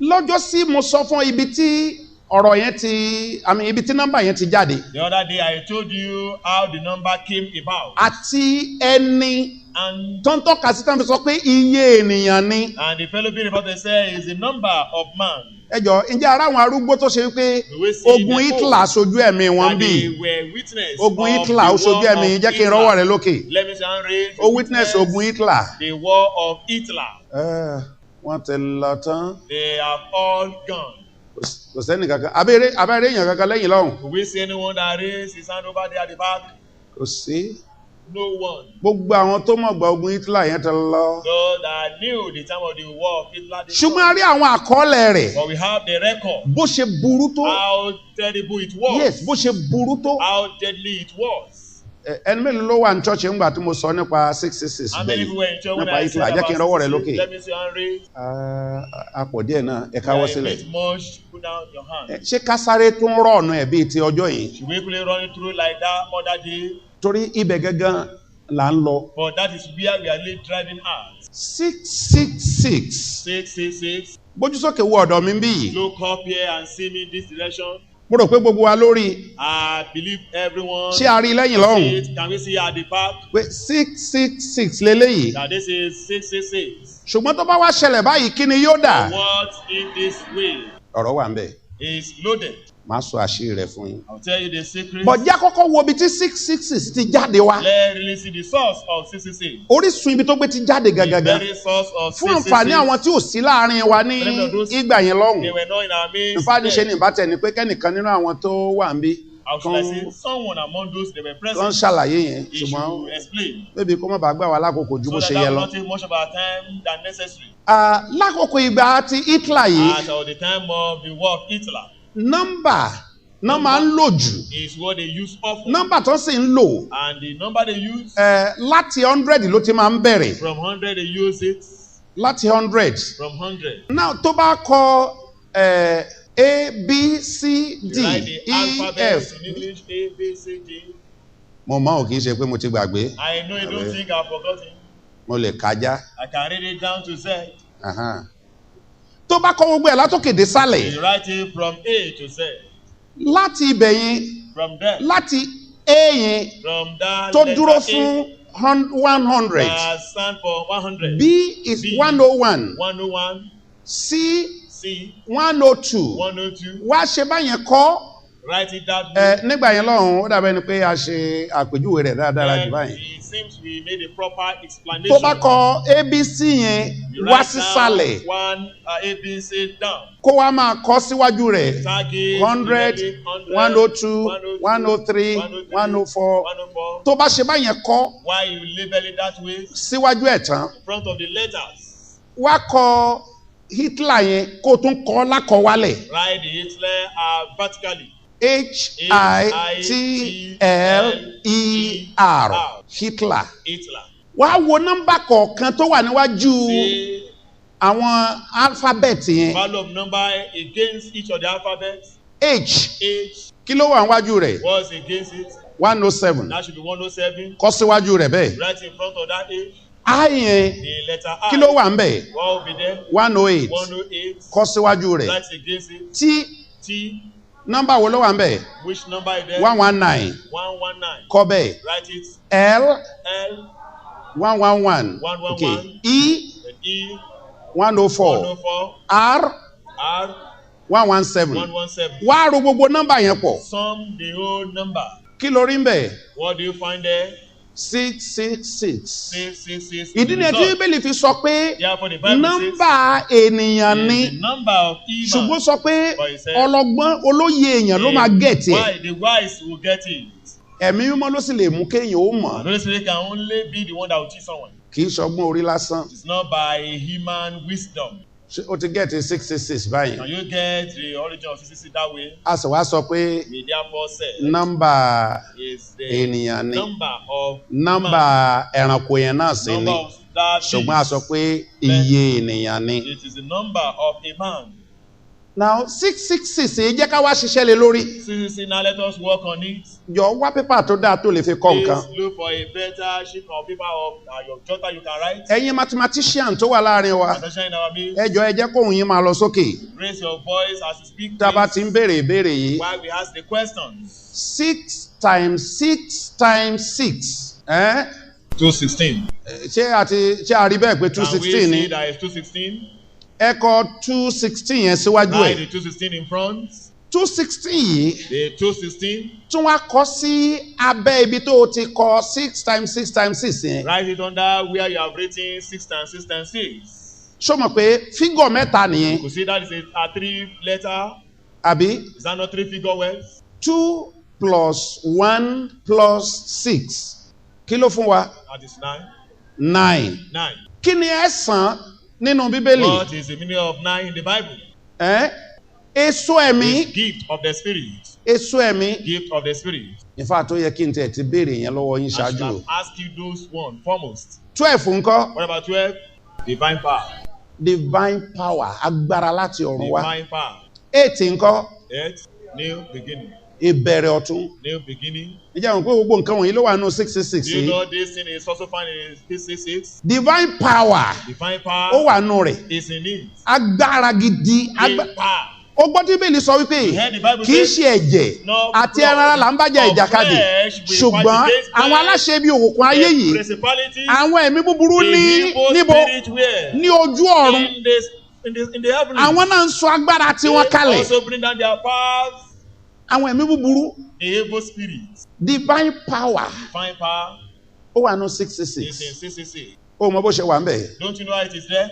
Lọ́jọ́ sí mo sọ fún ibi tí ọ̀rọ̀ yẹn ti, ibi tí nọ́mbà yẹn ti jáde. The other day I told you how the number came about. Àti ẹni And tó ń tọ́ka sí tán fi sọ pé iye ènìyàn ni. the fellow being about to say is the number of man. Ẹ jọ̀ọ́, ǹjẹ́ ara àwọn arúgbó tó ṣe wípé We see ogun the Hitler sojú ẹ̀mí wọn And bí. they were witness Ogun of Hitler ó the sojú war ẹ̀mí, of jẹ́ kí n Hitler. rọ́wọ́ rẹ lókè. Let me say and raise. Ó witness ogun Hitler. The war of Hitler. Wọ́n ti lọ tán. They have all gone. Kò sẹ́ni kankan. Abẹ́rẹ́ èèyàn kankan lẹ́yìn lọ́hùn. Do we see anyone that raised his hand over there at the back? Kò sí. No one. Gbogbo àwọn tó mọ̀ gba ogun Hitler yẹn ti lọ. Those that knew the time of the war of Hitler. Ṣùgbọ́n a rí àwọn àkọọ́lẹ̀ rẹ̀. But we have the record. Bó ṣe burú tó. How terrible it was. Yes, bó ṣe burú tó. How deadly it was. Ẹni mélòó ló wà ní chọ́ọ̀chì ńgbà tí mo sọ nípa 666 How many people were in church when nípa I Hitler? said Jẹ́ kí n rọ́wọ́ rẹ about lókè. Let me see and raise. Apọ̀ díẹ̀ náà ẹ káwọ́ sílẹ̀. If much, put down your hand. Ṣé ká sáré tún rọ̀ ọ̀nà ẹ̀ bíi ti ọjọ́ yìí? Should we quickly run it through like that other day? Torí ibẹ̀ gangan là ń lọ. But that is where we are really driving at. 666. 666. Bójú sókè wo ọ̀dọ̀ mi bí yìí. Look up here and see me in this direction. Mo rò pé gbogbo wa lórí. I believe everyone. Ṣé a rí lẹ́yìn lọ́hùn? Can we see at the back? Pé 666 leléyìí. That this is 666. Ṣùgbọ́n tó bá wá ṣẹlẹ̀ báyìí kí ni yóò dà? What in this way Ọ̀rọ̀ wà ń bẹ̀. is loaded. Màá sọ àṣírí rẹ̀ fún yín. I'll tell you the secret. Bọ̀dí àkọ́kọ́ wo ibi tí 666 ti jáde wá. Let's really see the source of 666. Orísun ibi tó gbé ti jáde The gàgàgà. very source of Fún 666. àǹfààní àwọn tí ò sí láàrin wa ní ìgbà yẹn lọ́hùn. They were not in our midst. Ìfá ní ṣe ní ìbátẹ̀ ni pé kẹ́nìkan nínú àwọn tó wà ń bí. How should I say? Someone among those that were Kan present. ṣàlàyé yẹn He ṣùgbọ́n should explain. bébí kó má bàa gbà wá lákòókò ju bó So ṣe that yẹ will lọ. not take much of our time than necessary. Lákòókò ìgbà ti Hitler yìí, At the time of the war of Hitler nọ́mbà náà máa ń lò jù. is what they use often. Nọ́mbà tó sì ń lò And the number they use, láti 100 ló ti máa ń bẹ̀rẹ̀. from 100 they use it. Láti 100. From 100. Now tó bá kọ A, B, C, D, You write the E, alphabet F. in English, A, B, C, D. Mo mọ̀ ò kì í ṣe pé mo ti gbàgbé. I know you don't think I've forgotten. Mo lè kájá. I can read it down to Z. Tó bá kọ gbogbo ẹ̀ látòkè dé sálẹ̀. You write it from A to Z. Láti ibẹ̀ yẹn, From there. láti A yẹn From that tó letter dúró A, fún 100. that stand for 100. B is B. 101. 101. C C. 102. 102. Wá ṣe báyẹn kọ́. Write it that way. Nígbà yẹn lọ́hùn ó dàbẹ̀ ni pé a ṣe àpèjúwe rẹ̀ dáadáa jù báyìí. It seems we made a proper explanation. Tó bá kọ ABC yẹn You wá write sísàlẹ̀. down one ABC down. Kó wá máa kọ síwájú rẹ̀. Tag it, 100, 102, 103, 104. 104. Tó bá ṣe báyẹn kọ́ Why you label it that way? síwájú ẹ̀ tán. In front of the letters. Wá kọ Hitler yẹn kó tún kọ lákọ̀wálẹ̀. Write the Hitler vertically. Hitler. Hitler. Hitler. Wá wo nọ́mbà kọ̀ọ̀kan tó wà níwájú See àwọn alphabet yẹn. value of number against each of the alphabets. H H kí ló wà níwájú rẹ̀? was against it. 107. That should be 107. Kọ síwájú rẹ̀ bẹ́ẹ̀. Right in front of that H. A yẹn The letter I. kí ló wà ń bẹ̀? What will be there? 108 108. kọ síwájú rẹ̀. That's against it. T nọ́mbà wo ló wà ń bẹ̀? Which number is there? 119 119. kọ bẹ́ẹ̀. Write it. L L. 111 111. okay. E E. 104 104. R R. 117. 117. Wá ro gbogbo nọ́mbà yẹn pọ̀. Sum the whole number. Kí ló rí ń bẹ̀? What do you find there? 666. 666. Ìdí ni tí Bíbélì fi sọ pé Therefore the Bible nọ́mbà ènìyàn ni, says the number of ṣùgbọ́n human. sọ pé But he said, ọlọ́gbọ́n olóye èèyàn ló máa gẹ̀tì ẹ̀. Why the wise will get it. Ẹ̀mí mímọ́ ló sì lè mú kéèyàn ó mọ̀. The Holy Spirit can only be the one that will teach someone. Kì í ṣọgbọ́n orí lásán. It's not by human wisdom. Ṣé o ti gẹ̀tì 666 báyìí? Can you get the origin of CCC that way? A sì wá sọ pé We therefore say nọ́mbà is the ènìyàn ni, number of nọ́mbà ẹranko yẹn náà sì number ni, of that ṣùgbọ́n a sọ pé iye ènìyàn ni. it is the number of a man. Now 666 yìí jẹ́ ká wá ṣiṣẹ́ lé lórí. CCC, now let us work on it. Jọ wá pépà tó dáa tó lè fi kọ nǹkan. Please look for a better sheet of paper or your jotter you can write. Ẹ̀yin mathematician tó wà láàrin wa, Attention in our midst. ẹ jọ̀ọ́ ẹ jẹ́ kóhùn yín máa lọ sókè. Raise your voice as you speak. Tá a bá ti ń béèrè ìbéèrè yìí. While we ask the questions. 6 times 6 times 6. 216. Ṣé a rí bẹ́ẹ̀ pé Can we 216 see ni? that it's 216? Ẹ kọ 216 yẹn síwájú Why ẹ̀. the 216 in front? 216 yìí The 216. tún wá kọ sí abẹ́ ibi tó o ti kọ 6 times 6 times 6 yẹn. Write it under where you have written 6 times 6 times 6. Ṣó mọ̀ pé fígọ̀ mẹ́ta nìyẹn, You see that is a 3 letter. àbí? Is that not 3 figure words? 2 plus 1 plus 6. Kí ló fún wa? That is 9. 9. 9. Kí ni ẹ̀san nínú Bíbélì? What is the meaning of 9 in the Bible? Èso ẹ̀mí. It's gift of the Spirit. Èso ẹ̀mí. Gift of the Spirit. In fact, ó yẹ kí n tẹ̀ ti béèrè yẹn lọ́wọ́ yín I should ṣáájú o. have asked you those one foremost. 12 ńkọ́? What about 12? Divine power. Divine power, agbára láti ọ̀run wá. Divine power. 8 ńkọ́? 8. New beginning. Ìbẹ̀rẹ̀ ọ̀tun. New beginning. Ǹjẹ́ àwọn pé gbogbo nǹkan wọ̀nyí ló wà nínú 666 Do you yìí? know this thing is also found in 666? Divine power Divine ó power wà nínú rẹ̀. is in it. Agbára gidi. Great power. Ó gbọ́ tí Bíbélì sọ wípé You heard the Bible kì í say, ṣe ẹ̀jẹ̀ no àti ẹran ara là ń bájà blood ìjàkadì, of flesh will ṣùgbọ́n fight against àwọn flesh. aláṣẹ ibi òkùnkùn ayé The yìí, principalities, àwọn ẹ̀mí búburú the ní evil níbo spirit where? ní ojú ọ̀run, In the heavens. àwọn náà ń sọ agbára tiwọn They kalẹ̀. also bring down their powers. Àwọn ẹ̀mí búburú, The evil spirits. divine power Divine power ó wà nínú is in 666. 666. Ó mọ bó ṣe wà ń bẹ̀. Don't you know how it is there?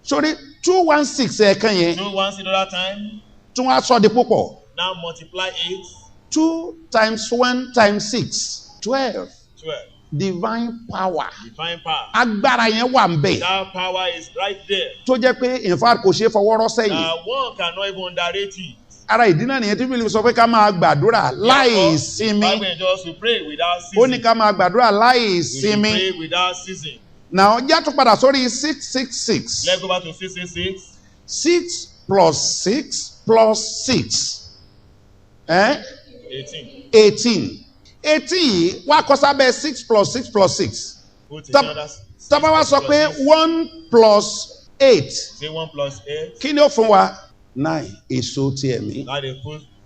Sórí 216 ẹ̀ẹ̀kan yẹn Do once another time. tún wá sọ di púpọ̀. Now multiply it. 2 times 1 times 6, 12. 12. Divine power. Divine power. Agbára yẹn wà ń bẹ̀. That power is right there. Tó jẹ́ pé in fact kò ṣeé fọwọ́ rọ́ sẹ́yìn. One cannot even underrate it. Ara ìdí náà nìyẹn tí Bíbélì sọ pé ká máa gbàdúrà láì sinmi. Bible just we pray without Ó ní ceasing. ká máa gbàdúrà láì We sinmi. pray without ceasing. Now já tún padà sórí 666. Let's go back to 666. 6 plus 6 plus 6. 18. 18. 18 yìí wá kọ sábẹ́ 6 plus 6 plus 6. Put Tab- another Tábà wá sọ pé 1 plus 8. say 1 plus 8. Kí ni ó fún wa? 9. Èso ti ẹ̀mí. Now the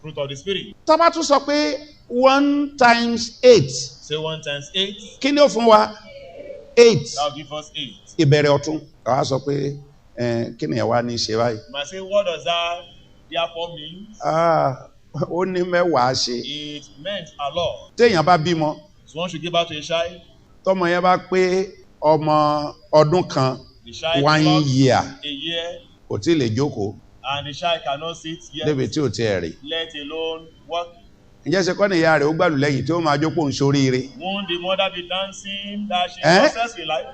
fruit of the spirit. Tábà tún sọ pé 1 times 8. Say 1 times 8. Kí ni ó fún wa? 8. That will give us 8. Ìbẹ̀rẹ̀ ọ̀tun. Àwa sọ pé kí ni ẹ̀ wá ní í ṣe báyìí? You might say, what does that therefore mean? Ó ní mẹ́wàá ṣe. It meant a lot. Téèyàn bá bímọ, So once you give birth to a child, tọ́mọ yẹn bá pé ọmọ ọdún kan, the child 1 clocks year, a year, kò tí ì lè jókòó and the child cannot sit yet, débi tí ò tiẹ̀ rí. let alone walk. Ǹjẹ́ ṣe kọ́ ni ìyá rẹ̀ ó gbàlù lẹ́yìn tí ó máa jókòó ń ṣoríire? Won't the mother be dancing that she Eh? successful in life?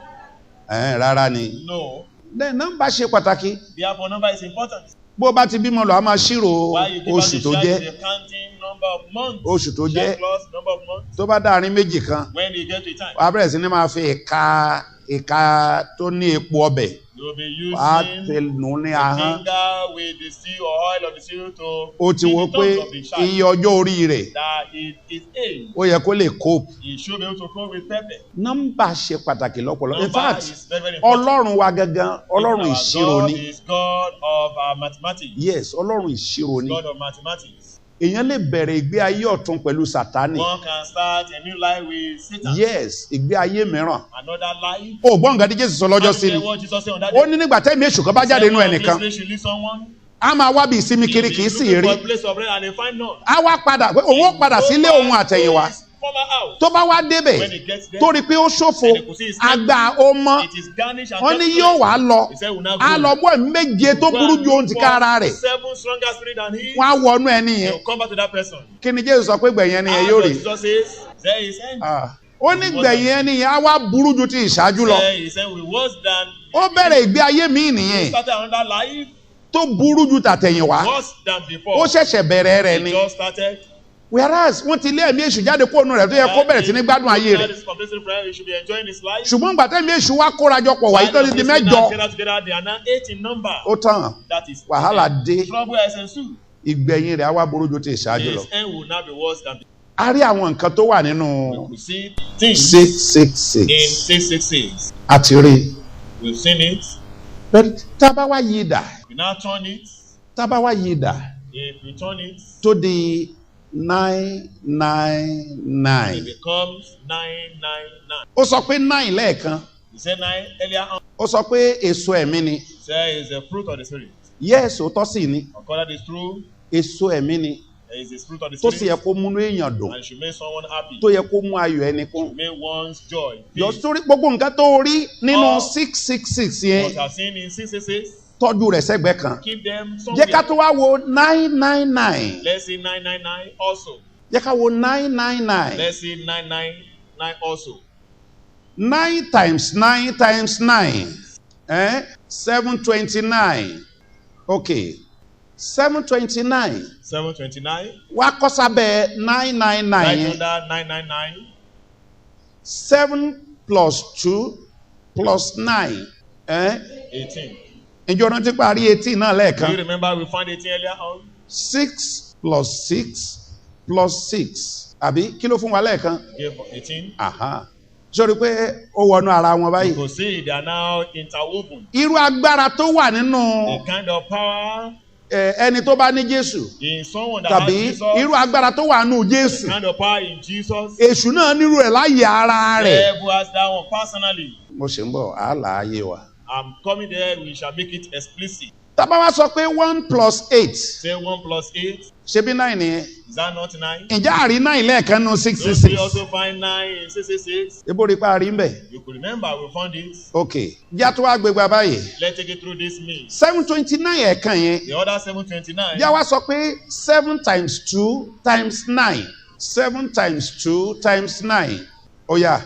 Rárá ni. No. Nọ́mbà ṣe pàtàkì. Therefore, number is important. Bó bá ti bímọ lọ, a máa ṣírò Why you give birth oṣù to tó a child jẹ́. is a counting number of months. Oṣù tó jẹ́. Child plus number of months. Tó bá dáàrin méjì kan, When you get to a time, wàá bẹ̀rẹ̀ sí ni máa fi ìka tó ní epo ọbẹ̀. you You'll be using wàá ti nù ní the ahọ́n. finger with the seal or oil of the seal to Ó ti feed wo the pé tongue of the child. iye ọjọ́ orí rẹ̀ That his age, ó yẹ kó lè cope. he should be able to cope with pepper. Nọ́mbà ṣe pàtàkì lọ́pọ̀lọpọ̀. In Number fact, is very, very important. Ọlọ́run wa gangan Ọlọ́run Our ìṣirò God ni. is God of mathematics. Yes, Ọlọ́run ìṣirò ni. God of mathematics. Èèyàn lè bẹ̀rẹ̀ ìgbé ayé ọ̀tun pẹ̀lú Sátánì. One can start a new life with Satan. Yes, ìgbé ayé mìíràn. Another life. O gbọ́ nǹkan tí Jésù sọ lọ́jọ́ sí ni. What Jesus said on that Ó day. ní nígbà tẹ́mi èṣù kan bá jáde nínú ẹnìkan. A máa wá bí ìsinmi kiri kì í sì rí. A wá padà pé òun ó padà sílé òun àtẹ̀yìnwá. Tó bá wá débẹ̀ tó rí pé ó ṣòfò àgbà ó mọ́ wọ́n ní yóò wá lọ á lọ bọ́ ẹ̀mí méje tó burú ju ohun ti ká ara rẹ̀ wọ́n á wọnú ẹni yẹn kí ni Jésù sọ pé gbẹ̀yìn ẹni yẹn yóò rí ó ní gbẹ̀yìn ẹni yẹn á wá burú ju ti ìṣáájú lọ ó bẹ̀rẹ̀ ìgbé ayé míì nìyẹn tó burú ju tàtẹ̀yìnwá ó ṣẹ̀ṣẹ̀ bẹ̀rẹ̀ rẹ̀ ni. Whereas wọ́n ti lé ẹ̀mí èṣù jáde kó nu rẹ̀ tó yẹ kó bẹ̀rẹ̀ sí ní gbádùn ayé rẹ̀. Ṣùgbọ́n ìgbà tẹ́mi èṣù wá kórajọ pọ̀ wáyé tó ti di mẹ́jọ. Ó tàn wàhálà dé ìgbẹ̀yìn rẹ̀ á wá burú ju ti ìṣáájú lọ. A rí àwọn nǹkan tó wà nínú 666. Àti rí. Tá a bá wá yí dà. Tá a bá wá yí dà. Tó di 999. It becomes 999. Ó sọ pé 9 lẹ́ẹ̀kan. He said 9 earlier on. Ó sọ pé èso ẹ̀mí ni. Say is the fruit of the spirit. Yes, òótọ́ sì ni. According to this true. Èso ẹ̀mí ni. Is the fruit of the Tó spirit. sì yẹ kó múnú èèyàn dùn. And should make someone happy. Tó yẹ kó mú ayọ̀ ẹni kún. Make one's joy. Yọ sórí gbogbo nǹkan tó rí nínú 666 yẹn. What I've seen in 666. Tọ́jú rẹ̀ sẹ́gbẹ̀ẹ́ kan. Keep them somewhere. Jẹ́ ká tó wá wo 999. Let's see 999 also. Jẹ́ ká wo 999. Let's see 999 also. 9 times 9 times 9. 729. Okay. 729. 729. Wá kọ́ sábẹ́ 999 Right yẹn. under 999. 7 plus 2 plus 9. 18. Ìjọ rántí parí 18 náà Do you lẹ́ẹ̀kan. remember we found 18 earlier on? 6 plus 6 plus 6. Àbí kí ló fún wa lẹ́ẹ̀kan? Give 18. Aha. Sori pé ó wọnú ara wọn You báyìí. could see they are now interwoven. Irú agbára tó wà nínú The kind of power ẹni tó bá ní Jésù in someone that has tàbí Jesus. irú agbára tó wà nínú Jésù. The kind of power in Jesus. Èṣù náà nírú ẹ̀ láyé ara The rẹ̀. devil has that one personally. Mo ṣe ń bọ̀ àálà ayé wa. I'm coming there, we shall make it explicit. Tábà wá sọ pé 1 plus 8 Say 1 plus 8. ṣe bí 9 nìyẹn. Is that not 9? Ǹjẹ́ àrí 9 lẹ́ẹ̀kan nínú Don't we 666? also find 9 in 666? Ebo rí pa àrí ń bẹ̀. You could remember we found it. Ok. Yá tó wá gbégbá báyìí. Let's take it through this means. 729 ẹ̀kan yẹn. The other 729. Yá wá sọ pé 7 times 2 times 9. 7 times 2 times 9. Ó yá.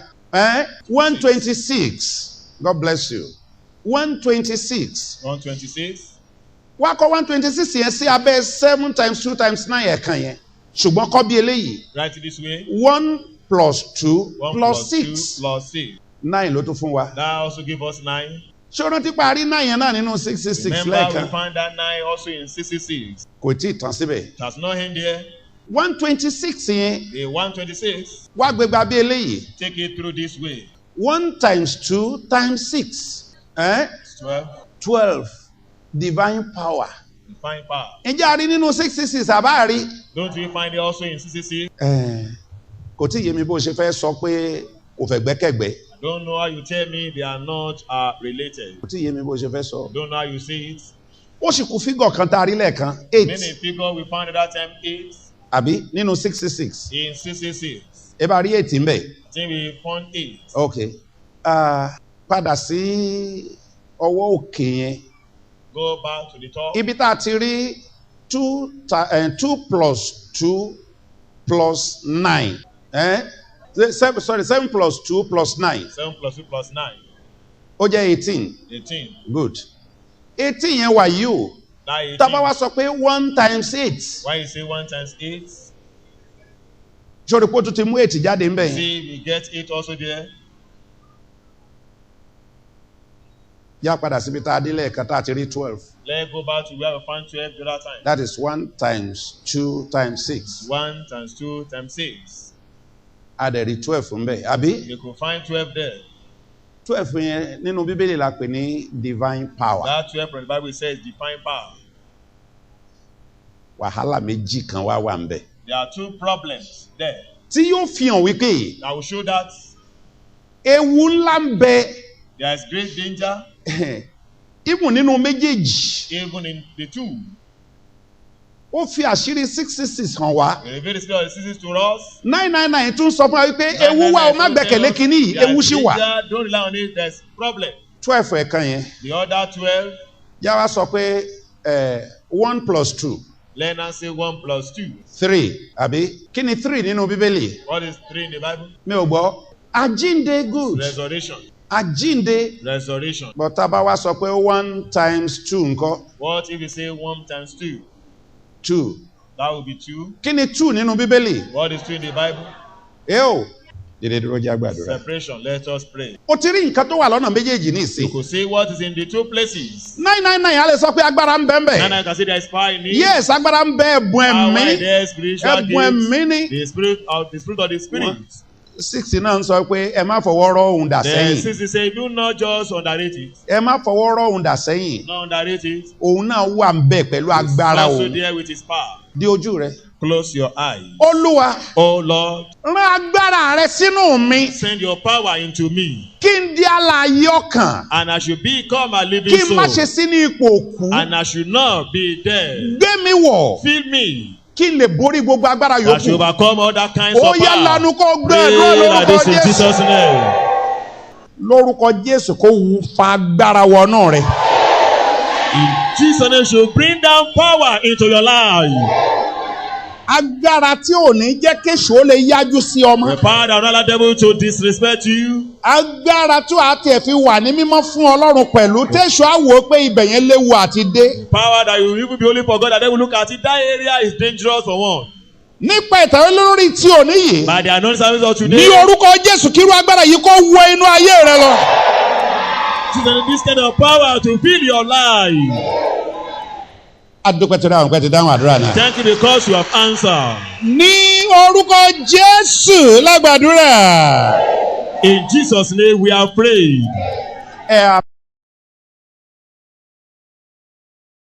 126. God bless you. 126. 126. Wá kọ́ 126 yẹn sí abẹ́ 7 times 2 times 9 ẹ̀kan yẹn. Ṣùgbọ́n kọ́ bí eléyìí. Write it this way. 1 plus 2 1 plus 2 6. plus 6. 9 ló tún fún wa. That also give us 9. Ṣé o rántí parí 9 yẹn náà nínú 666 Remember we lẹ́ẹ̀kan? find that 9 also in 666. Kò tí ì tán síbẹ̀. It has not end there. 126 yẹn The 126. wá gbégbá bí eléyìí. Take it through this way. 1 times 2 times 6. 12. 12. Divine power. Divine power. Ǹjẹ́ a rí nínú 666 àbá rí? Don't we find it also in 666? Kò tí ì yé mi bó ṣe fẹ́ sọ pé kò fẹ́ gbẹ́kẹ̀gbẹ́. I don't know how you tell me they are not related. Kò tí ì yé mi bó ṣe fẹ́ sọ. I don't know how you say it. Ó sì kú fígọ̀ kan tá a rí lẹ́ẹ̀kan 8. Many figure we found at that time 8 Àbí nínú 666. in 666. Ẹ bá rí 8 ń bẹ̀. I think we found 8. Ok. Padà sí ọwọ́ òkè yẹn. Go back to the top. Ibi tá a ti rí 2 plus 2 plus 9. 7 plus 2 plus 9. 7 plus 2 plus 9. Ó jẹ́ 18. 18. Good. 18 yẹn wà yìí o. That 18. Tá bá wá sọ pé 1 times 8. Why you say 1 times 8? Ṣé o rí pé ó tún ti mú 8 jáde ń bẹ̀ yẹn? See, we get 8 also there. yá padà síbi tá a dé lẹ́ẹ̀kan tá a ti rí 12. Let's go back to where we found 12 the other time. That is 1 times 2 times 6. 1 times 2 times 6. A dẹ̀ rí 12 ń bẹ̀, àbí? You could find 12 there. 12 yẹn nínú Bíbélì la pè ní divine power. That 12 from the Bible says divine power. Wàhálà méjì kan wá wà ń bẹ̀. There are two problems there. Tí yóò fi hàn wípé I will show that ewu ńlá ń bẹ there is great danger even nínú méjèèjì. even in the two. Ó fi àṣírí 666 hàn wá. We reveal the spirit of the seasons to us. 999 tún sọ fún wa wípé ewu wà ó má gbẹ́kẹ̀lé kínní yìí, ewu sì wà. Don't rely on it, there's problem. 12 ẹ̀kan yẹn. The other 12. Yá wa sọ pé 1 plus 2. Learn and say 1 plus 2. 3 àbí kí ni 3 nínú Bíbélì? What is 3 in the Bible? Mi ò gbọ́. Àjíǹde good. Resurrection. Àjíǹde. Resurrection. But tá a bá wá sọ pé 1 times 2 ńkọ́? What if we say 1 times 2? 2. That would be 2. Kí ni 2 nínú Bíbélì? What is 2 in the Bible? Eo. Dìde dúró jẹ́ àgbàdúrà. Separation. Let us pray. O ti rí nǹkan tó wà lọ́nà méjèèjì ní ìsìn. You could say what is in the two places. 999 a lè sọ pé agbára ń bẹ ń bẹ. And I can say there is power in it. Yes, agbára ń bẹ ẹ̀bùn ẹ̀mí. Power there, spiritual Ẹ̀bùn ẹ̀mí ni. The spirit of the spirit. 60 náà ń sọ pé ẹ má fọwọ́ rọ́ ohun dà Then sẹ́yìn. 60 say do not just underrate it. Ẹ má fọwọ́ rọ́ ohun dà sẹ́yìn. Not underrate it. Òun náà wà ń bẹ pẹ̀lú agbára Also òun. there with his power. Di ojú rẹ. Close your eyes. Olúwa, Oh Lord, rán agbára rẹ sínú mi. send your power into me. Kí n di alààyè ọkàn. And I should become a living Kí n má ṣe soul. sí ní ipò òkú. And I should not be dead. Gbé mi wọ̀. Fill me. Kí n lè borí gbogbo agbára I should yòókù. overcome all that kinds Ó of yá power. lanu kó gbé Pray ẹ̀dúrà like lórúkọ this in Jésù. Jesus' name. Lórúkọ Jésù kó wù fa agbára wọnú rẹ. In Jesus' name should bring down power into your life. Agbára tí ò ní jẹ́ kéṣù ó lè yájú sí ọmọ. The power that will allow the devil to disrespect you. Agbára tí a tiẹ̀ fi wà ní mímọ́ fún Ọlọ́run pẹ̀lú téṣù á wò ó pé ibẹ̀ yẹn léwu àti dé. Power that you even be only for God, that they will look at it. That area is dangerous for one. Nípa ìtàwé lórí tí ò níyì. By the anointing service of today. Ní orúkọ Jésù kírú agbára yìí kó wọ inú ayé rẹ lọ. This kind of power to fill your life. Adúpẹ́ tó dáhùn pẹ́ ti dáhùn àdúrà náà. Thank you because you have answered. Ní orúkọ Jésù lágbàdúrà. In Jesus' name we have prayed.